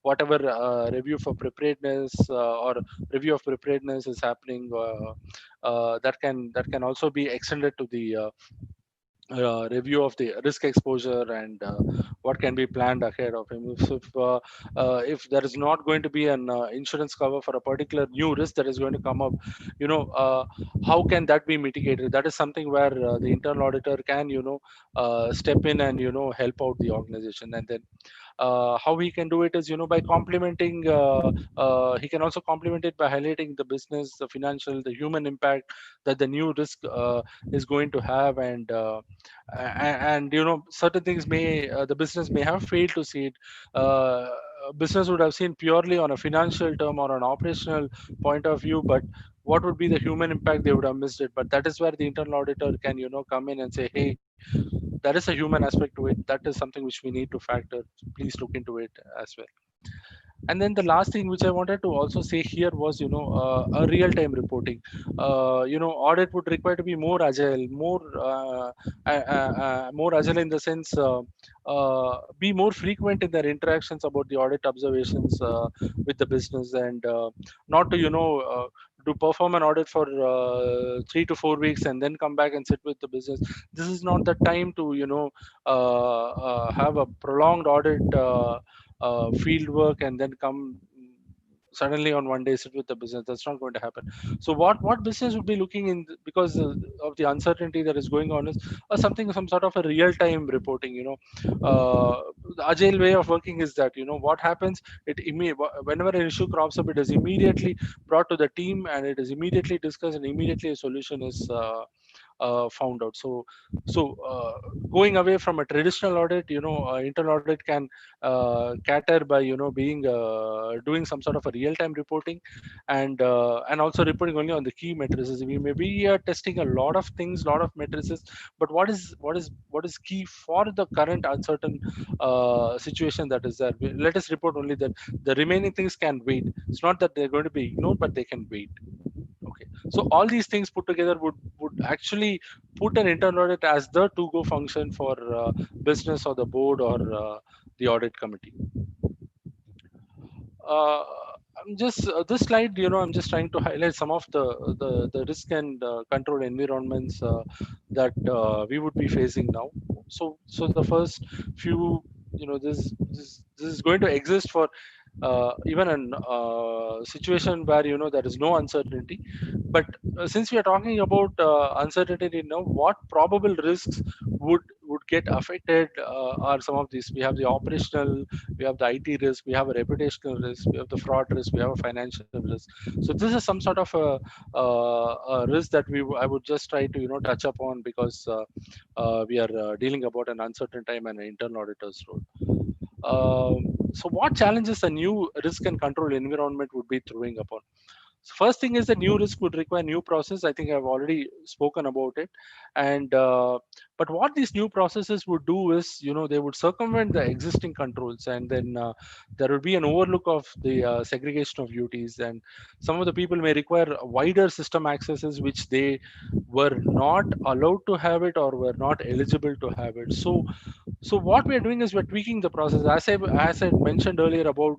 [SPEAKER 2] whatever review for preparedness, or review of preparedness is happening. That can also be extended to the review of the risk exposure, and what can be planned ahead of him. If there is not going to be an insurance cover for a particular new risk that is going to come up, how can that be mitigated? That is something where the internal auditor can step in and help out the organization. And then how he can do it is, by complementing, he can also complement it by highlighting the business, the financial, the human impact that the new risk is going to have. And certain things may the business may have failed to see it. Business would have seen purely on a financial term or an operational point of view, but what would be the human impact, they would have missed it. But that is where the internal auditor can come in and say, hey, there is a human aspect to it. That is something which we need to factor. Please look into it as well. And then the last thing which I wanted to also say here was, a real time reporting. Audit would require to be more agile, more agile in the sense, be more frequent in their interactions about the audit observations with the business, and not to to perform an audit for 3 to 4 weeks and then come back and sit with the business. This is not the time to have a prolonged audit field work and then come suddenly on one day sit with the business. That's not going to happen. So what business would be looking in, because of the uncertainty that is going on, is some sort of a real time reporting. The agile way of working is that, what happens, whenever an issue crops up, it is immediately brought to the team, and it is immediately discussed, and immediately a solution is found out. So going away from a traditional audit, internal audit can cater by being doing some sort of a real time reporting, and also reporting only on the key matrices. We may be testing a lot of things, lot of matrices, but what is key for the current uncertain situation that is there. Let us report only that. The remaining things can wait. It's not that they're going to be ignored, but they can wait. Okay, so all these things put together would actually put an internal audit as the to go function for business or the board or the audit committee. uh, I'm just this slide, I'm just trying to highlight some of the risk and control environments that we would be facing now. So the first few, this is going to exist for even an situation where there is no uncertainty. But since we are talking about uncertainty now, what probable risks would get affected are some of these. We have the operational, we have the IT risk, we have a reputational risk, we have the fraud risk, we have a financial risk. So this is some sort of a risk that I would just try to touch upon, because we are dealing about an uncertain time and an internal auditor's role. So what challenges a new risk and control environment would be throwing upon? So first thing is the new risk would require new process. I think I've already spoken about it. And but what these new processes would do is, they would circumvent the existing controls, and then there would be an overlook of the segregation of duties, and some of the people may require wider system accesses which they were not allowed to have it or were not eligible to have it. So what we are doing is we're tweaking the process. As I mentioned earlier about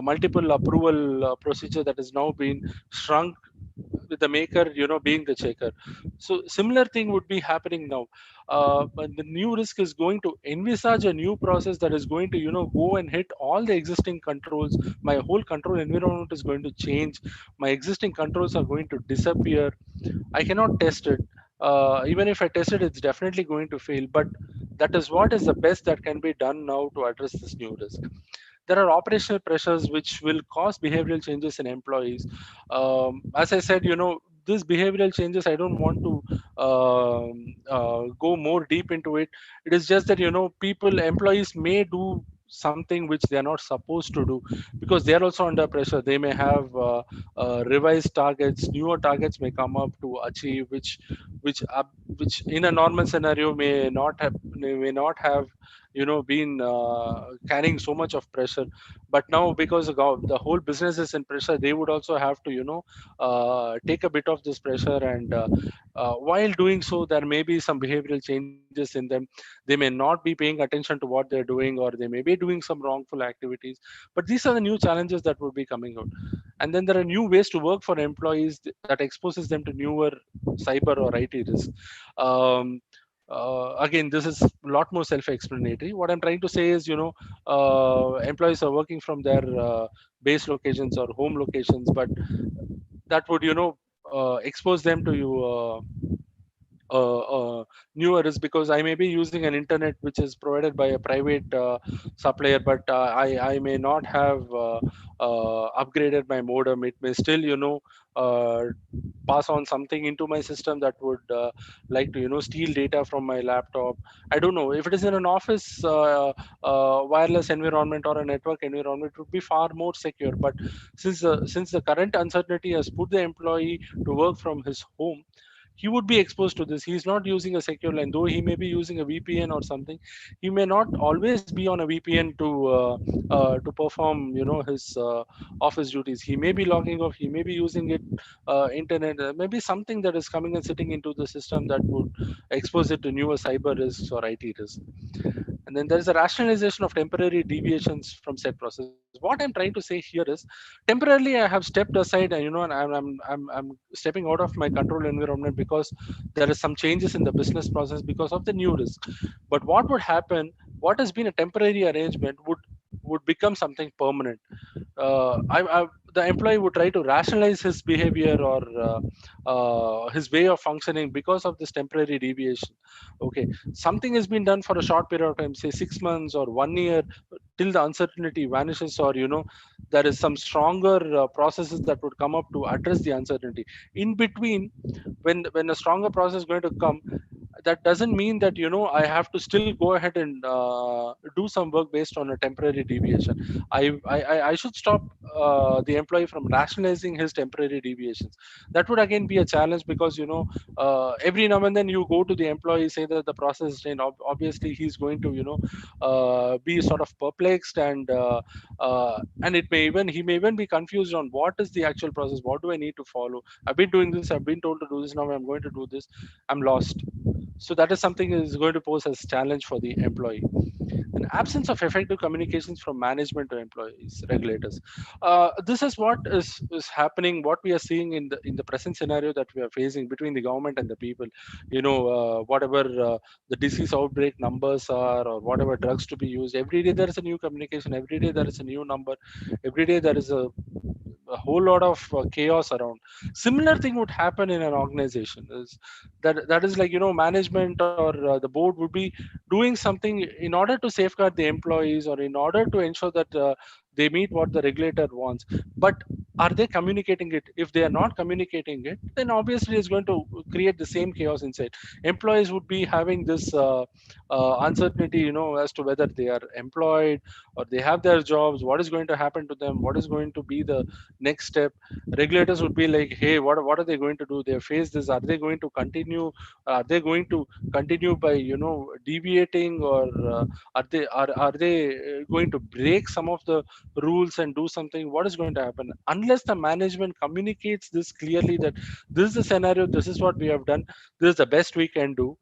[SPEAKER 2] multiple approval procedure that has now been shrunk, with the maker being the checker. So similar thing would be happening now. But the new risk is going to envisage a new process that is going to go and hit all the existing controls. My whole control environment is going to change. My existing controls are going to disappear. I cannot test it. Even if I test it, it's definitely going to fail. But that is what is the best that can be done now to address this new risk. There are operational pressures which will cause behavioral changes in employees. As I said, these behavioral changes, I don't want to go more deep into it. It is just that employees may do something which they are not supposed to do, because they are also under pressure. They may have revised targets, newer targets may come up to achieve, which in a normal scenario may not have been carrying so much of pressure. But now, because the whole business is in pressure, they would also have to take a bit of this pressure, and while doing so, there may be some behavioral changes in them. They may not be paying attention to what they're doing, or they may be doing some wrongful activities. But these are the new challenges that would be coming out. And then there are new ways to work for employees that exposes them to newer cyber or IT risks. um, Again, this is a lot more self-explanatory. What I'm trying to say is, employees are working from their base locations or home locations, but that would expose them to you newer is, because I may be using an internet which is provided by a private supplier, but I may not have upgraded my modem. It may still uh, pass on something into my system that would like to steal data from my laptop. I don't know if it is in an office wireless environment or a network environment, it would be far more secure. But since the current uncertainty has put the employee to work from his home, he would be exposed to this. He's not using a secure line, though he may be using a VPN or something. He may not always be on a VPN to perform his office duties. He may be logging off. He may be using it internet. Maybe something that is coming and sitting into the system that would expose it to newer cyber risks or IT risks. And then there is a rationalization of temporary deviations from set process. What I'm trying to say here is, temporarily I have stepped aside, and and I'm stepping out of my control environment because there is some changes in the business process because of the new risk. But what would happen? What has been a temporary arrangement would become something permanent. the employee would try to rationalize his behavior or his way of functioning because of this temporary deviation. Okay, something has been done for a short period of time, say 6 months or 1 year, till the uncertainty vanishes, or there is some stronger processes that would come up to address the uncertainty. In between, when a stronger process is going to come, that doesn't mean that I have to still go ahead and do some work based on a temporary deviation. I should stop the employee from rationalizing his temporary deviations. That would again be a challenge, because every now and then you go to the employee, say that the process is changed. Obviously he's going to be sort of perplexed, and he may even be confused on what is the actual process, what do I need to follow. I've been doing this, I've been told to do this, now I'm going to do this, I'm lost. So that is something is going to pose as challenge for the employee. An absence of effective communications from management to employees, regulators. This is what is happening, what we are seeing in the present scenario that we are facing between the government and the people. Whatever the disease outbreak numbers are, or whatever drugs to be used, every day there is a new communication, every day there is a new number, every day there is a whole lot of chaos around. Similar thing would happen in an organization, is that is like management or the board would be doing something in order to safeguard the employees, or in order to ensure that they meet what the regulator wants. But are they communicating it? If they are not communicating it, then obviously it's going to create the same chaos inside. Employees would be having this uncertainty, as to whether they are employed or they have their jobs, what is going to happen to them, what is going to be the next step. Regulators would be like, hey, what are they going to do? They face this, are they going to continue, are they going to continue by deviating, or are they going to break some of the rules and do something? What is going to happen unless the management communicates this clearly, that this is the scenario, this is what we have done, this is the best we can do.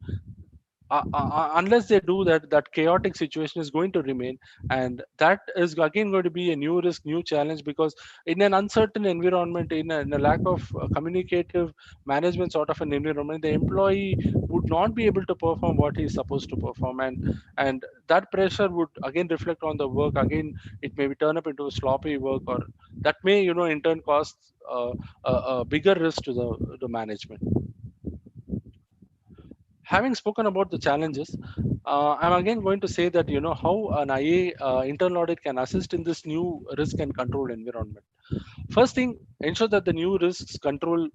[SPEAKER 2] Unless they do that, that chaotic situation is going to remain, and that is again going to be a new risk, new challenge, because in an uncertain environment, in a lack of communicative management sort of an environment, the employee would not be able to perform what he is supposed to perform, and that pressure would again reflect on the work. Again, it may be turn up into a sloppy work, or that may in turn cause a bigger risk to the management. Having spoken about the challenges, I'm again going to say that how an IA internal audit can assist in this new risk and control environment. First thing, ensure that the new risks cover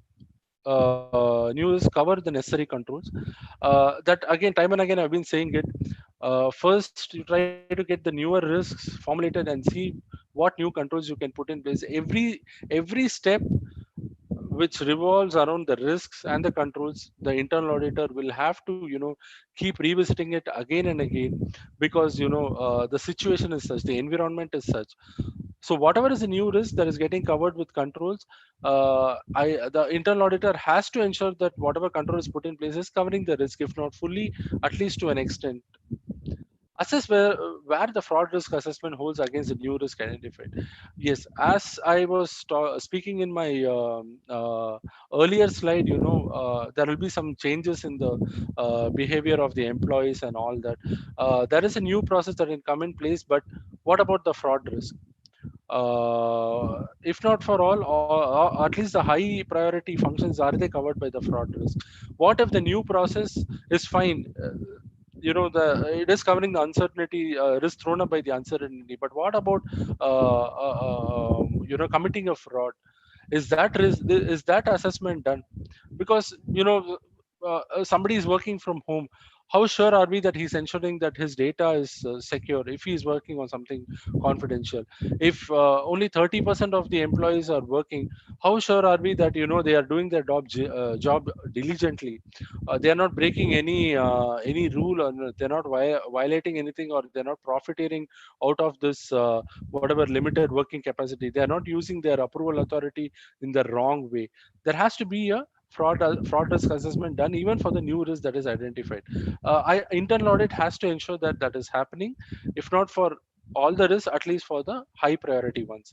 [SPEAKER 2] the necessary controls. That again, time and again, I've been saying it. First, you try to get the newer risks formulated and see what new controls you can put in place. Every step which revolves around the risks and the controls, the internal auditor will have to keep revisiting it again and again, because the situation is such, the environment is such. So whatever is a new risk that is getting covered with controls, the internal auditor has to ensure that whatever control is put in place is covering the risk, if not fully, at least to an extent. Assess where the fraud risk assessment holds against the new risk identified. Yes, as I was speaking in my earlier slide, there will be some changes in the behavior of the employees and all that. There is a new process that will come in place, but what about the fraud risk? If not for all, or at least the high priority functions, are they covered by the fraud risk? What if the new process is fine? The it is covering the uncertainty risk thrown up by the uncertainty, but what about committing a fraud? Is that assessment done? Because somebody is working from home, how sure are we that he's ensuring that his data is secure if he's working on something confidential? If only 30% of the employees are working, how sure are we that they are doing their job diligently? They are not breaking any rule, or they're not violating anything, or they're not profiting out of this whatever limited working capacity. They are not using their approval authority in the wrong way. There has to be a fraud risk assessment done even for the new risk that is identified. Internal audit has to ensure that that is happening, if not for all the risks, at least for the high priority ones.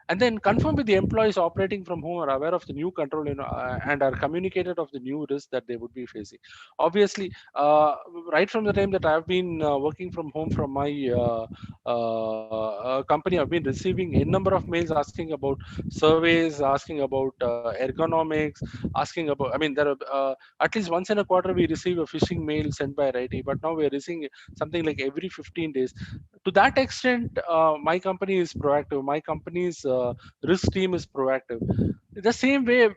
[SPEAKER 2] and then confirm with the employees operating from home are aware of the new control, and are communicated of the new risk that they would be facing. Obviously, right from the time that I've been working from home from my company, I've been receiving a number of mails asking about surveys, asking about ergonomics, asking about, I mean, there are at least once in a quarter we receive a phishing mail sent by IT, but now we're receiving something like every 15 days. To that extent, my company is proactive. My company's risk team is proactive. The same way,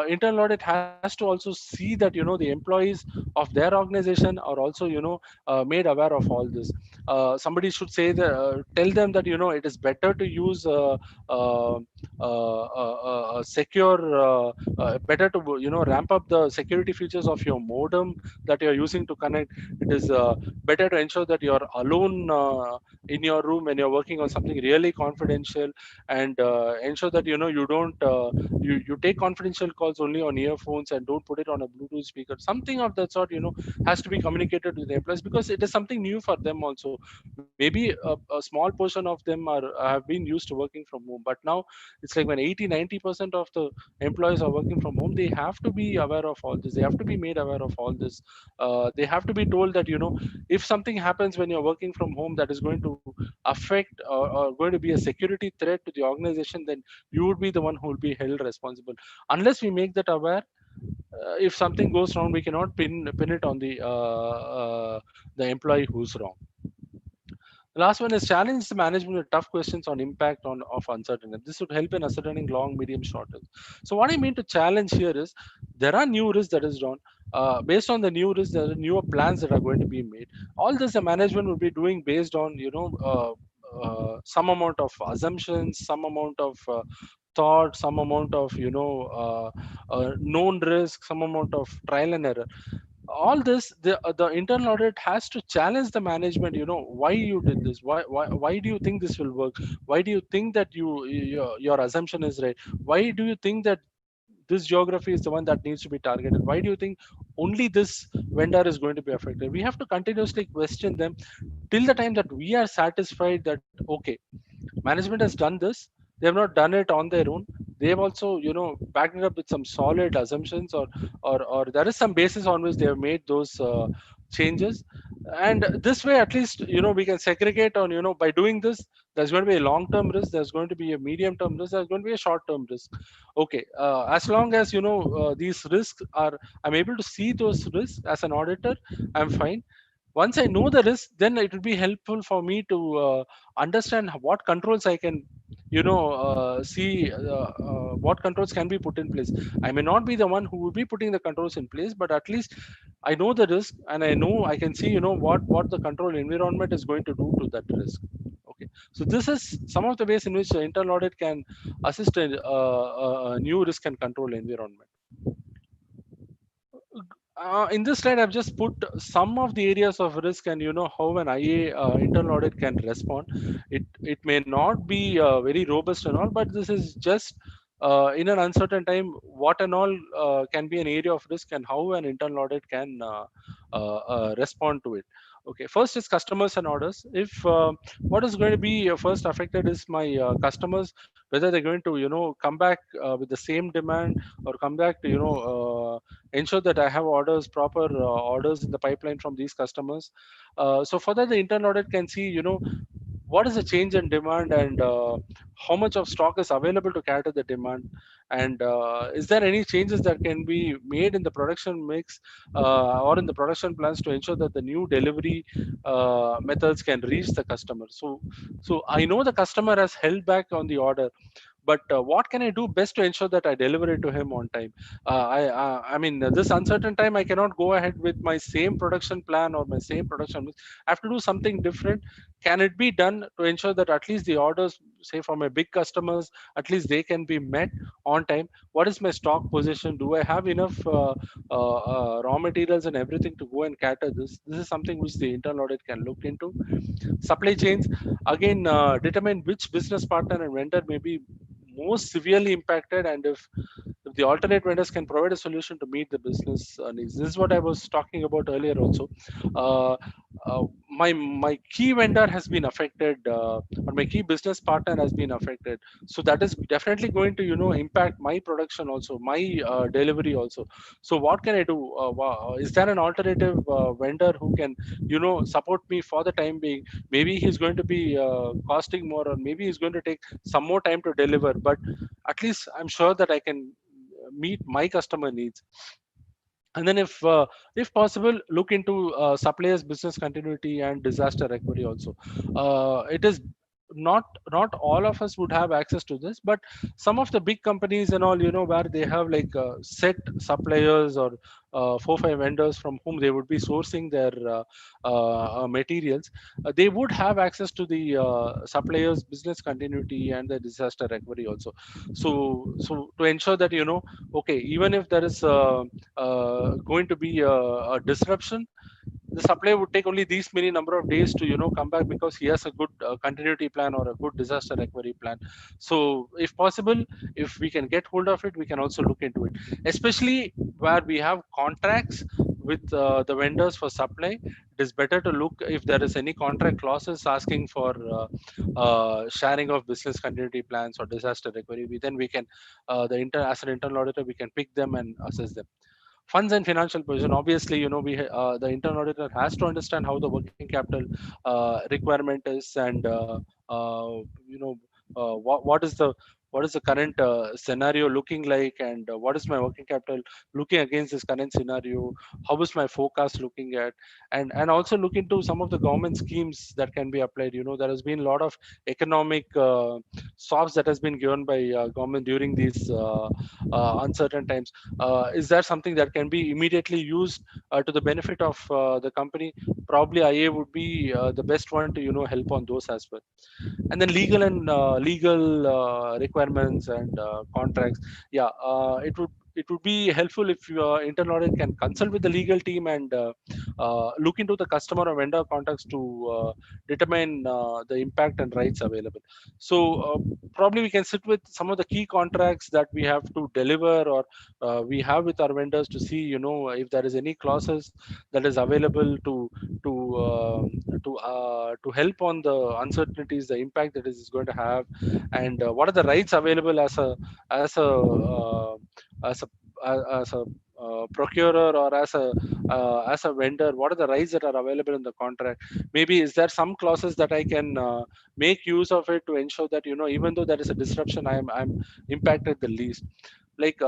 [SPEAKER 2] internal audit has to also see that the employees of their organization are also made aware of all this. Somebody should say that, tell them that it is better to use uh, secure, better to ramp up the security features of your modem that you're using to connect. It is better to ensure that you're alone in your room when you're working on something really confidential, and ensure that you don't you take confidential calls only on earphones and don't put it on a Bluetooth speaker. Something of that sort has to be communicated to the employees, because it is something new for them also. Maybe a small portion of them are have been used to working from home, but now it's like when 80-90% of the employees are working from home, they have to be aware of all this. They have to be made aware of all this. They have to be told that if something happens when you're working from home that is going to affect, or going to be a security threat to the organization, then you would be the one who will be held responsible. Unless we make that aware, if something goes wrong, we cannot pin it on the employee who's wrong. The last one is challenge the management with tough questions on impact on of uncertainty. This would help in ascertaining long, medium, short term. So what I mean to challenge here is, there are new risks that is done. Based on the new risks, there are newer plans that are going to be made. All this the management will be doing based on some amount of assumptions, some amount of thought, some amount of known risk, some amount of trial and error. All this, the internal audit has to challenge the management. Why you did this, why do you think this will work, why do you think that your assumption is right, why do you think that this geography is the one that needs to be targeted, why do you think only this vendor is going to be affected. We have to continuously question them till the time that we are satisfied that, okay, management has done this. They have not done it on their own. They have also backed it up with some solid assumptions, or there is some basis on which they have made those changes. And this way, at least we can segregate on, by doing this, there's going to be a long term risk, there's going to be a medium term risk, there's going to be a short term risk. Okay, as long as these risks are, I'm able to see those risks as an auditor, I'm fine. Once I know the risk, then it will be helpful for me to understand what controls I can see, what controls can be put in place. I may not be the one who will be putting the controls in place, but at least I know the risk, and I know I can see what the control environment is going to do to that risk. Okay, so this is some of the ways in which the internal audit can assist a new risk and control environment. In this slide, I've just put some of the areas of risk, and how an IA internal audit can respond. It may not be very robust and all, but this is just in an uncertain time, what and all can be an area of risk, and how an internal audit can respond to it. Okay, first is customers and orders. If what is going to be first affected is my customers, whether they're going to come back with the same demand, or come back to ensure that I have orders, proper orders in the pipeline from these customers. So for that, the internal audit can see, what is the change in demand, and how much of stock is available to cater the demand, and is there any changes that can be made in the production mix, or in the production plans, to ensure that the new delivery methods can reach the customer. So I know the customer has held back on the order, but what can I do best to ensure that I deliver it to him on time? I mean, this uncertain time, I cannot go ahead with my same production plan or my same production mix. I have to do something different. Can it be done to ensure that at least the orders, say from my big customers, at least they can be met on time? What is my stock position? Do I have enough raw materials and everything to go and cater this? This is something which the internal audit can look into. Supply chains, again, determine which business partner and vendor may be most severely impacted, and if the alternate vendors can provide a solution to meet the business needs. This is what I was talking about earlier also. uh, my key vendor has been affected, or my key business partner has been affected. So that is definitely going to impact my production also, my delivery also. So what can I do? Is there an alternative vendor who can support me for the time being? Maybe he's going to be costing more, or maybe he's going to take some more time to deliver, but at least I'm sure that I can meet my customer needs. And then if possible, look into suppliers business continuity and disaster recovery also. It is not all of us would have access to this, but some of the big companies and all, where they have like set suppliers, or 4 5 vendors from whom they would be sourcing their materials. They would have access to the suppliers business continuity and the disaster recovery also. So to ensure that, okay, even if there is going to be a disruption, the supplier would take only these many number of days to come back, because he has a good continuity plan or a good disaster recovery plan. So if possible, if we can get hold of it, we can also look into it, especially where we have contracts with the vendors for supply. It is better to look if there is any contract clauses asking for sharing of business continuity plans or disaster recovery. Then we can as an internal auditor, we can pick them and assess them. Funds and financial position, obviously, the internal auditor has to understand how the working capital requirement is, and what is the current scenario looking like, and what is my working capital looking against this current scenario, how is my forecast looking at, and also look into some of the government schemes that can be applied. There has been a lot of economic softs that has been given by government during these uncertain times. Is there something that can be immediately used to the benefit of the company? Probably IA would be the best one to help on those as well. And then legal requirements and contracts. Yeah, it would be helpful if your internal audit can consult with the legal team and look into the customer or vendor contacts to determine the impact and rights available. So probably we can sit with some of the key contracts that we have to deliver, or we have with our vendors, to see if there is any clauses that is available to to help on the uncertainties, the impact that is going to have, and what are the rights available as a as a procurer, or as a vendor. What are the rights that are available in the contract? Maybe is there some clauses that I can make use of it to ensure that even though there is a disruption, I'm impacted the least. Like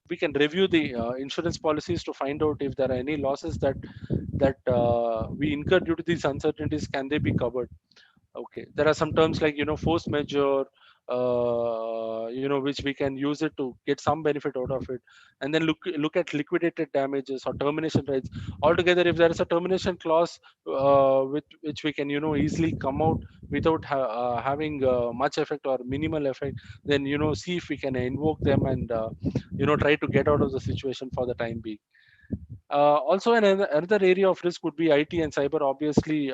[SPEAKER 2] we can review the insurance policies to find out if there are any losses that we incur due to these uncertainties. Can they be covered? Okay, there are some terms like force majeure, which we can use it to get some benefit out of it. And then look at liquidated damages or termination rights. Altogether, if there is a termination clause with which we can easily come out without having much effect or minimal effect, then see if we can invoke them and try to get out of the situation for the time being. Also, another area of risk would be IT and cyber. Obviously,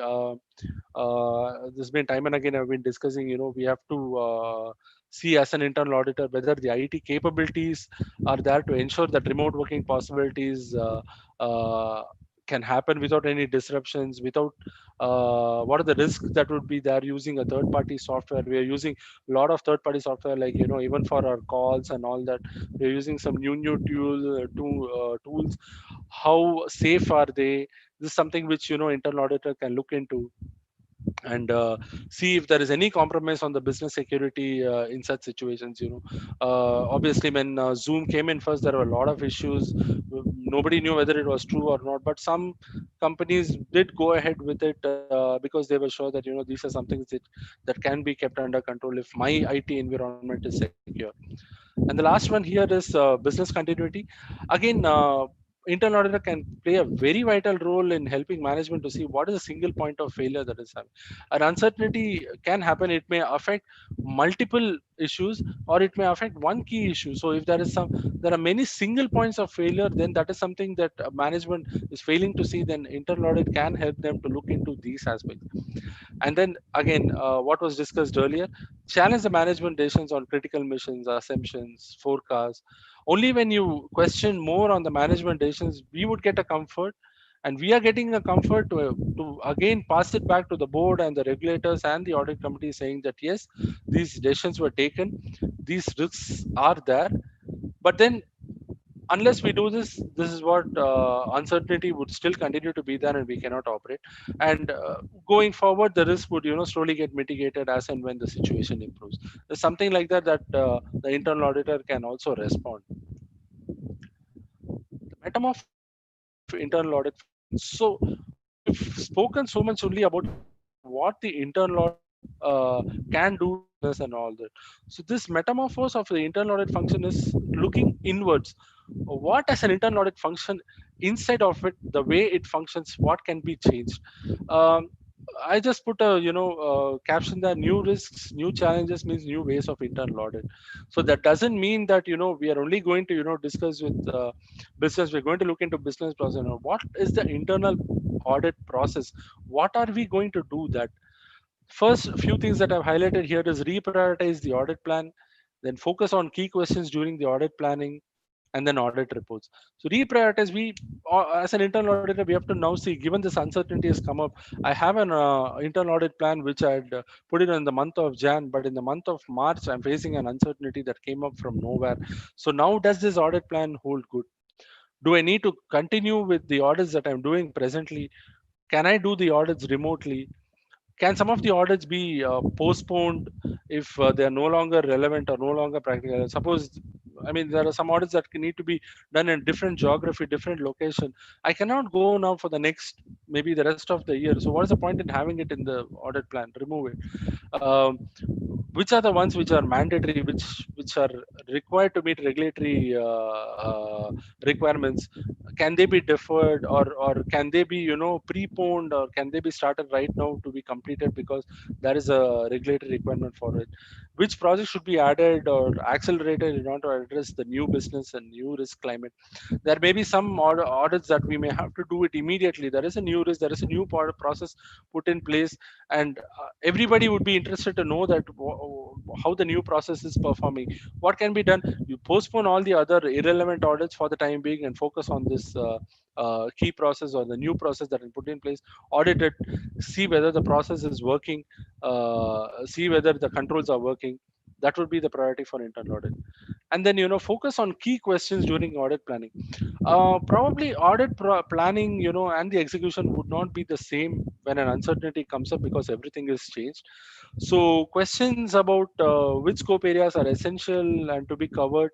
[SPEAKER 2] there's been time and again I've been discussing. We have to see as an internal auditor whether the IT capabilities are there to ensure that remote working possibilities uh, can happen without any disruptions. Without what are the risks that would be there using a third-party software? We are using a lot of third-party software, like even for our calls and all that. We're using some new tools. How safe are they? This is something which internal auditor can look into, and see if there is any compromise on the business security in such situations. Obviously, when Zoom came in first, there were a lot of issues. Nobody knew whether it was true or not, but some companies did go ahead with it because they were sure that these are some things that can be kept under control if my IT environment is secure. And the last one here is business continuity. Again, internal auditor can play a very vital role in helping management to see what is the single point of failure that is happening. An uncertainty can happen. It may affect multiple issues, or it may affect one key issue. So if there are many single points of failure, then that is something that management is failing to see. Then internal audit can help them to look into these aspects. And then again, what was discussed earlier, challenge the management decisions on critical missions, assumptions, forecasts. Only when you question more on the management decisions, we would get a comfort, and we are getting a comfort to again pass it back to the board and the regulators and the audit committee, saying that yes, these decisions were taken, these risks are there, but then unless we do this, this is what uncertainty would still continue to be there, and we cannot operate. And going forward, the risk would slowly get mitigated as and when the situation improves. There's something like that that the internal auditor can also respond. The metamorphose of internal audit function. So we've spoken so much only about what the internal audit can do to the business and all that. So this metamorphose of the internal audit function is looking inwards. What as an internal audit function, inside of it, the way it functions, what can be changed? Um, I just put a caption there: new risks, new challenges means new ways of internal audit. So that doesn't mean that we are only going to discuss with business. We're going to look into business process. What is the internal audit process? What are we going to do that? First, a few things that I've highlighted here is reprioritize the audit plan, then focus on key questions during the audit planning, and then audit reports. So reprioritize. We, as an internal auditor, we have to now see, given this uncertainty has come up, I have an internal audit plan which I'd put it in the month of Jan, but in the month of March, I'm facing an uncertainty that came up from nowhere. So now, does this audit plan hold good? Do I need to continue with the audits that I'm doing presently? Can I do the audits remotely? Can some of the audits be postponed if they are no longer relevant or no longer practical? Suppose, I mean, there are some audits that can need to be done in different geography, different location. I cannot go now for the next, maybe the rest of the year. So what is the point in having it in the audit plan? Remove it. Which are the ones which are mandatory, which are required to meet regulatory requirements? Can they be deferred, or can they be preponed, or can they be started right now to be completed because there is a regulatory requirement for it? Which project should be added or accelerated in order to address the new business and new risk climate? There may be some audits that we may have to do it immediately. There is a new risk, there is a new process put in place, and everybody would be interested to know that how the new process is performing. What can be done? You postpone all the other irrelevant audits for the time being and focus on this key process or the new process that is put in place. Audit it, see whether the process is working, see whether the controls are working. That would be the priority for internal audit. And then focus on key questions during audit planning. Probably audit planning and the execution would not be the same when an uncertainty comes up because everything is changed. So questions about which scope areas are essential and to be covered,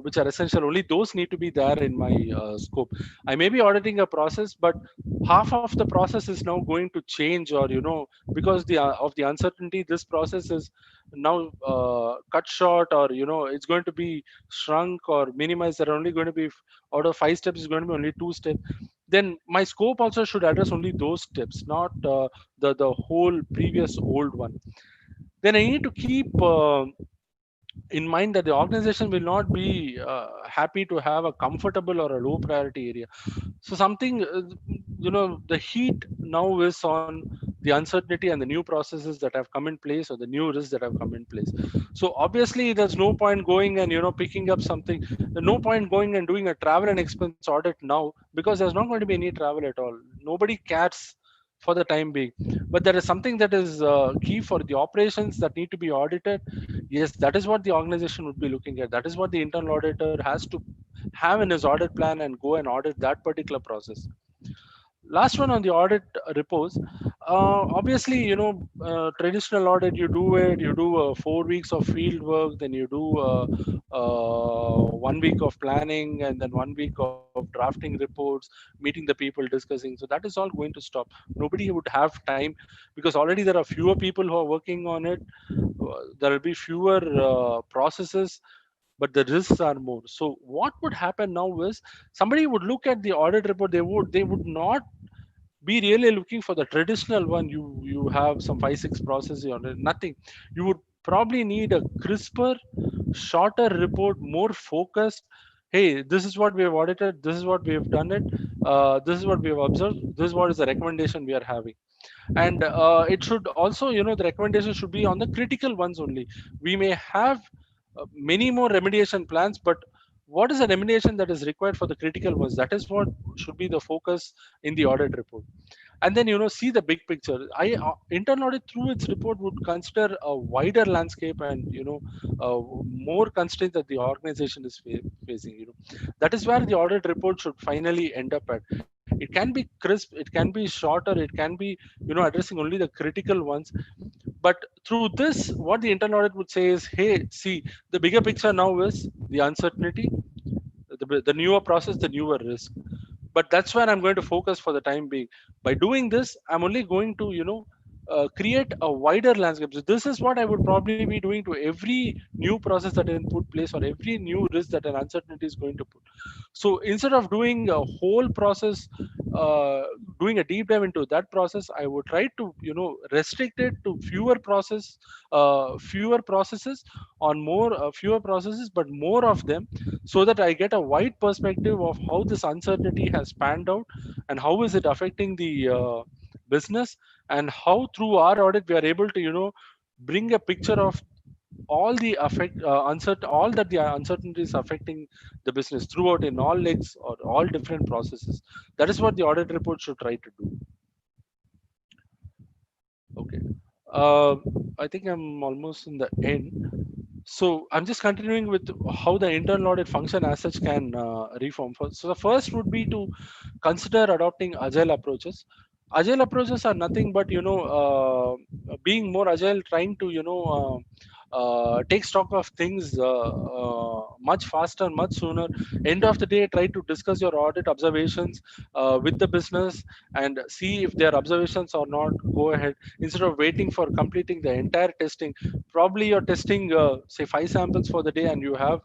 [SPEAKER 2] which are essential, only those need to be there in my scope. I may be auditing a process, but half of the process is now going to change, or because of the uncertainty, this process is now cut short, or it's going to be shrunk or minimized. There are only going to be, out of 5 steps is going to be only 2 steps. Then my scope also should address only those steps, not the whole previous old one. Then I need to keep in mind that the organization will not be happy to have a comfortable or a low priority area. So something, the heat now is on the uncertainty and the new processes that have come in place, or the new risks that have come in place. So obviously there's no point going and picking up something. There's no point going and doing a travel and expense audit now, because there's not going to be any travel at all. Nobody cares for the time being. But there is something that is key for the operations that need to be audited. Yes, that is what the organization would be looking at. That is what the internal auditor has to have in his audit plan and go and audit that particular process. Last one on the audit reports. Obviously, traditional audit, you do it, you do 4 weeks of field work, then you do 1 week of planning, and then 1 week of drafting reports, meeting the people, discussing. So that is all going to stop. Nobody would have time, because already there are fewer people who are working on it. There will be fewer processes, but the risks are more. So what would happen now is, somebody would look at the audit report. They would not be really looking for the traditional one. You have some 5 6 processes on it, nothing. You would probably need a crisper, shorter report, more focused. Hey, this is what we have audited, this is what we have done it, this is what we have observed, this is what is the recommendation we are having. And it should also, the recommendation should be on the critical ones only. We may have many more remediation plans, but what is the remediation that is required for the critical ones. That is what should be the focus in the audit report. And then see the big picture. Internal audit through its report would consider a wider landscape and more constraints that the organization is facing. That is where the audit report should finally end up at. It can be crisp, it can be shorter, it can be addressing only the critical ones. But through this, what the internal audit would say is, hey, see, the bigger picture now is the uncertainty, the newer process, the newer risk. But that's where I'm going to focus for the time being. By doing this, I'm only going to create a wider landscape. So this is what I would probably be doing to every new process that I put place, or every new risk that an uncertainty is going to put. So instead of doing a whole process, uh, doing a deep dive into that process, I would try to restrict it to fewer processes, on more fewer processes, but more of them, so that I get a wide perspective of how this uncertainty has panned out, and how is it affecting the business, and how through our audit we are able to bring a picture of all the all that the uncertainty is affecting the business throughout, in all legs or all different processes. That is what the audit report should try to do. Okay. uh, I think I'm almost in the end. So I'm just continuing with how the internal audit function as such can reform. So the first would be to consider adopting agile approaches. Agile approaches are nothing but being more agile, trying to take stock of things much faster, much sooner. End of the day, try to discuss your audit observations with the business, and see if their observations or not. Go ahead, instead of waiting for completing the entire testing. Probably you're testing say 5 samples for the day, and you have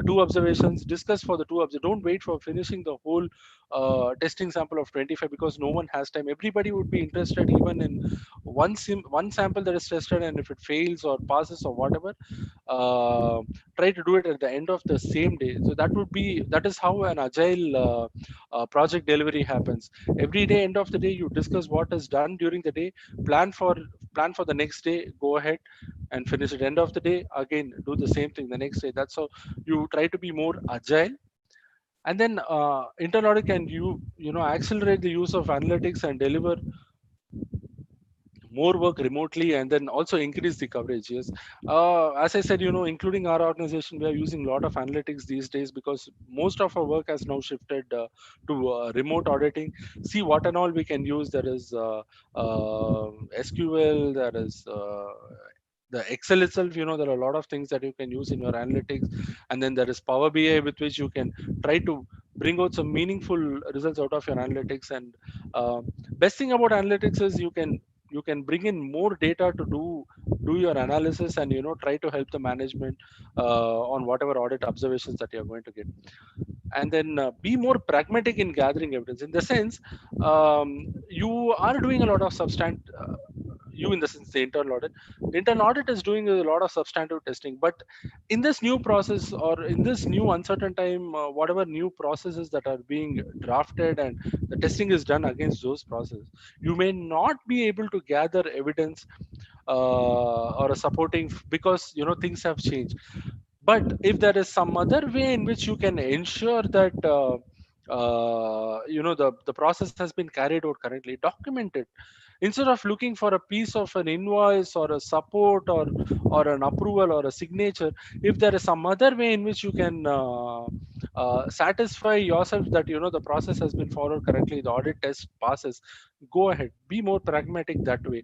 [SPEAKER 2] two observations. Discuss for the two don't wait for finishing the whole testing sample of 25, because no one has time. Everybody would be interested even in one sample that is tested, and if it fails or passes or whatever, uh, try to do it at the end of the same day. So that is how an agile project delivery happens. Every day, end of the day, you discuss what is done during the day, plan for plan for the next day, go ahead and finish it. End of the day, again do the same thing the next day. That's how you try to be more agile. And then internal audit can accelerate the use of analytics and deliver more work remotely, and then also increase the coverage. Yes, as I said, including our organization, we are using a lot of analytics these days, because most of our work has now shifted to remote auditing. See what and all we can use. There is SQL, there is the Excel itself. There are a lot of things that you can use in your analytics. And then there is Power BI, with which you can try to bring out some meaningful results out of your analytics. And uh, best thing about analytics is you can bring in more data to do your analysis, and try to help the management on whatever audit observations that you're going to get. And then be more pragmatic in gathering evidence, in the sense you are doing a lot of you, in the sense, the internal audit is doing a lot of substantive testing. But in this new process, or in this new uncertain time, whatever new processes that are being drafted and the testing is done against those processes, you may not be able to gather evidence or a supporting, because things have changed. But if there is some other way in which you can ensure that the process has been carried out correctly, document it. Instead of looking for a piece of an invoice or a support, or an approval or a signature, if there is some other way in which you can satisfy yourself that the process has been followed correctly, the audit test passes, go ahead, be more pragmatic that way.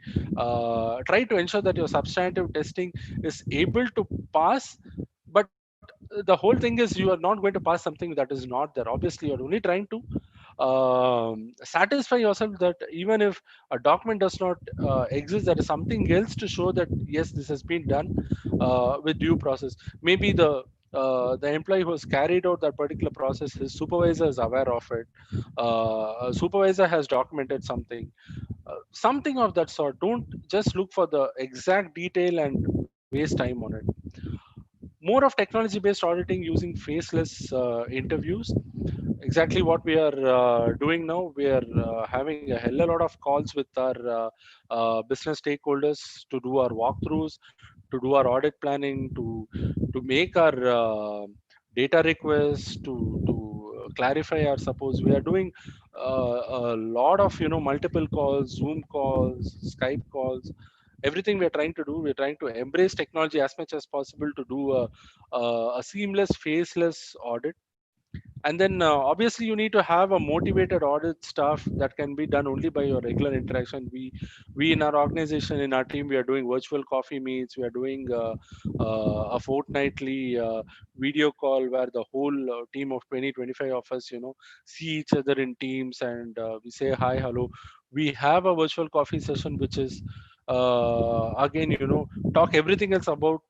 [SPEAKER 2] Try to ensure that your substantive testing is able to pass. But the whole thing is, you are not going to pass something that is not there. Obviously, you're only trying to satisfy yourself that even if a document does not exist, there is something else to show that yes, this has been done with due process. Maybe the employee who has carried out that particular process, his supervisor is aware of it. A supervisor has documented something, something of that sort. Don't just look for the exact detail and waste time on it. More of technology based auditing using faceless interviews. Exactly what we are doing now. We are having a hell a lot of calls with our business stakeholders to do our walkthroughs, to do our audit planning, to make our data requests to clarify, or suppose we are doing a lot of multiple calls, Zoom calls, Skype calls, everything we're trying to do, we're trying to embrace technology as much as possible to do a seamless faceless audit. And then obviously you need to have a motivated audit staff that can be done only by your regular interaction. We in our organization, in our team, we are doing virtual coffee meets, we are doing a fortnightly video call where the whole team of 20-25 of us see each other in teams, and we say hi, hello. We have a virtual coffee session which is again talk everything else about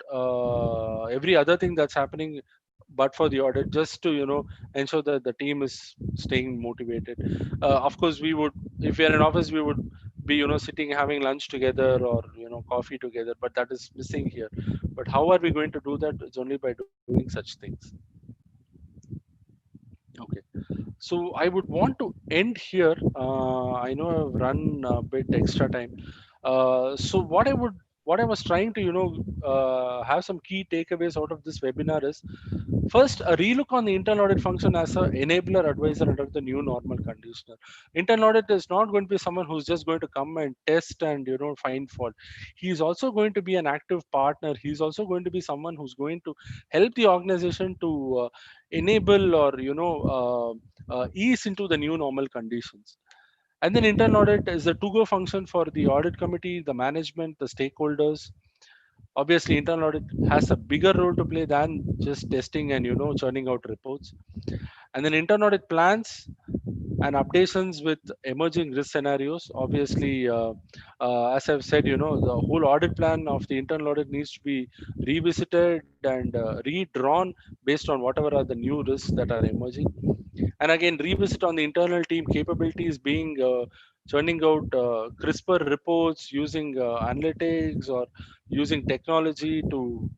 [SPEAKER 2] every other thing that's happening but for the audit, just to ensure that the team is staying motivated. Of course, we would, if we are in office, we would be sitting having lunch together or coffee together, but that is missing here. But how are we going to do that? It's only by doing such things. Okay, so I would want to end here. I know I've run a bit extra time. So what I was trying to have some key takeaways out of this webinar is: first, a relook on the internal audit function as an enabler advisor under the new normal conditioner. Internal audit is not going to be someone who's just going to come and test and find fault. He's also going to be an active partner. He's also going to be someone who's going to help the organization to enable or ease into the new normal conditions. And then internal audit is a to-go function for the audit committee, the management, the stakeholders. Obviously, internal audit has a bigger role to play than just testing and churning out reports. And then internal audit plans and updations with emerging risk scenarios. Obviously, as I've said, the whole audit plan of the internal audit needs to be revisited and redrawn based on whatever are the new risks that are emerging. And again, revisit on the internal team capabilities, being churning out crisper reports using analytics or using technology to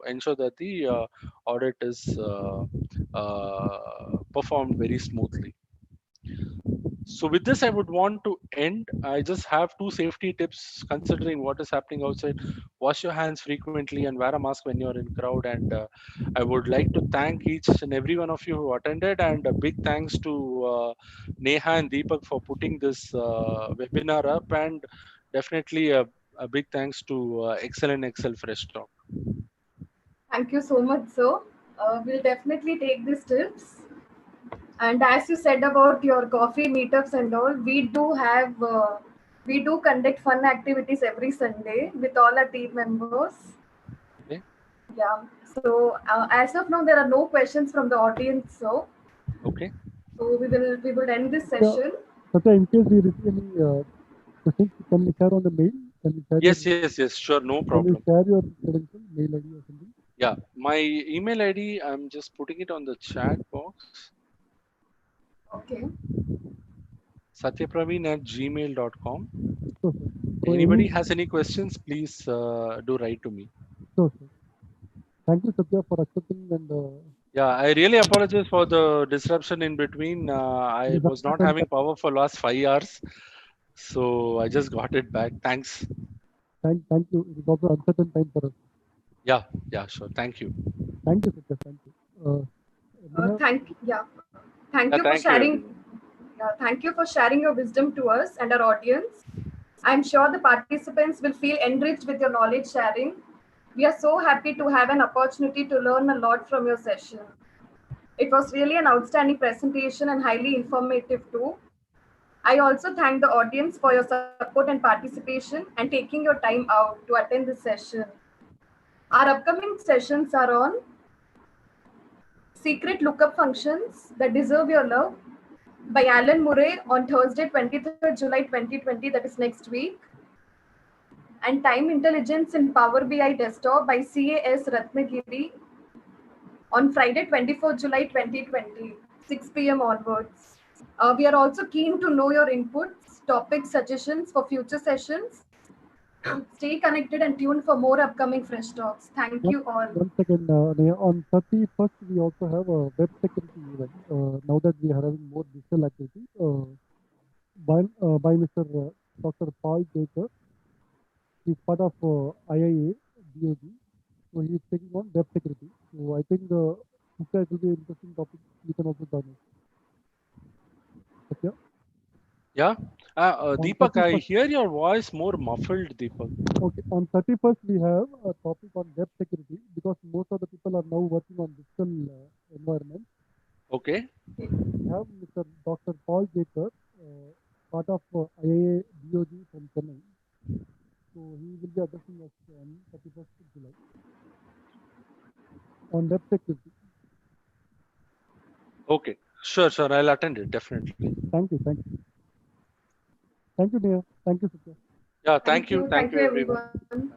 [SPEAKER 2] ensure that the audit is performed very smoothly. So with this, I would want to end. I just have two safety tips considering what is happening outside. Wash your hands frequently and wear a mask when you're in crowd. And I would like to thank each and every one of you who attended, and a big thanks to Neha and Deepak for putting this webinar up, and definitely a big thanks to Excel and Excel Fresh Talk.
[SPEAKER 1] Thank you so much, sir. We'll definitely take these tips. And as you said about your coffee meetups and all, we do conduct fun activities every Sunday with all our team members.
[SPEAKER 2] Okay.
[SPEAKER 1] Yeah. So as of now, there are no questions from the audience.
[SPEAKER 2] Okay.
[SPEAKER 1] So we will end this
[SPEAKER 3] Yeah,
[SPEAKER 1] session.
[SPEAKER 3] Satya, in case we receive any questions, can we share on the mail? Can we share
[SPEAKER 2] Yes. Sure. No
[SPEAKER 3] can
[SPEAKER 2] problem.
[SPEAKER 3] you share your credential, mail ID or something?
[SPEAKER 2] Yeah. My email ID, I'm just putting it on the chat box.
[SPEAKER 1] Okay.
[SPEAKER 2] Sathyapraveen@gmail.com.
[SPEAKER 3] Sure, sir. So
[SPEAKER 2] Anybody
[SPEAKER 3] any,
[SPEAKER 2] has any questions, please do write to me.
[SPEAKER 3] sure, sir. Thank you, Satya, for accepting and
[SPEAKER 2] Yeah, I really apologize for the disruption in between. I
[SPEAKER 3] this
[SPEAKER 2] was not
[SPEAKER 3] uncertain
[SPEAKER 2] having power for last 5 hours, so I just got it back. Thanks.
[SPEAKER 3] thank you. It is also uncertain time for us.
[SPEAKER 2] Yeah, sure. Thank you.
[SPEAKER 3] Thank you, Satya. Thank you. Neha,
[SPEAKER 1] Thank you
[SPEAKER 2] Yeah,
[SPEAKER 1] for
[SPEAKER 2] thank you,
[SPEAKER 1] sharing.
[SPEAKER 2] everyone.
[SPEAKER 1] Thank you for sharing your wisdom to us and our audience. I'm sure the participants will feel enriched with your knowledge sharing. We are so happy to have an opportunity to learn a lot from your session. It was really an outstanding presentation and highly informative too. I also thank the audience for your support and participation and taking your time out to attend this session. Our upcoming sessions are on secret lookup functions that deserve your love by Alan Murray on Thursday, 23rd July 2020, that is next week, and Time Intelligence in Power BI Desktop by CAS Ratnagiri on Friday, 24th July 2020, 6 p.m. onwards. We are also keen to know your inputs, topic suggestions for future sessions. Stay connected and tuned for more upcoming Fresh Talks. Thank
[SPEAKER 3] one,
[SPEAKER 1] you all.
[SPEAKER 3] one second, Neha. On 31st, we also have a web security event. Now that we are having more digital activity, by Mr. Dr. Paul Baker. He's part of IIA, DOG. So he's taking on web security. So I think Satya, it will be an interesting topic. You can also join us. Satya?
[SPEAKER 2] Yeah.
[SPEAKER 3] On
[SPEAKER 2] Deepak, I
[SPEAKER 3] 31st,
[SPEAKER 2] hear your voice more muffled, Deepak.
[SPEAKER 3] okay, on 31st, we have a topic on web security because most of the people are now working on digital environment.
[SPEAKER 2] Okay.
[SPEAKER 3] We have Mr. Dr. Paul Jacob, part of IIA DOG from Chennai. So he will be addressing us on 31st July on web security.
[SPEAKER 2] Okay. Sure, sure. I'll attend it, definitely.
[SPEAKER 3] Thank you. Thank you. Thank you, dear. Thank you, Satya.
[SPEAKER 2] Yeah,
[SPEAKER 1] Thank you.
[SPEAKER 2] thank you, everyone.
[SPEAKER 1] Everyone.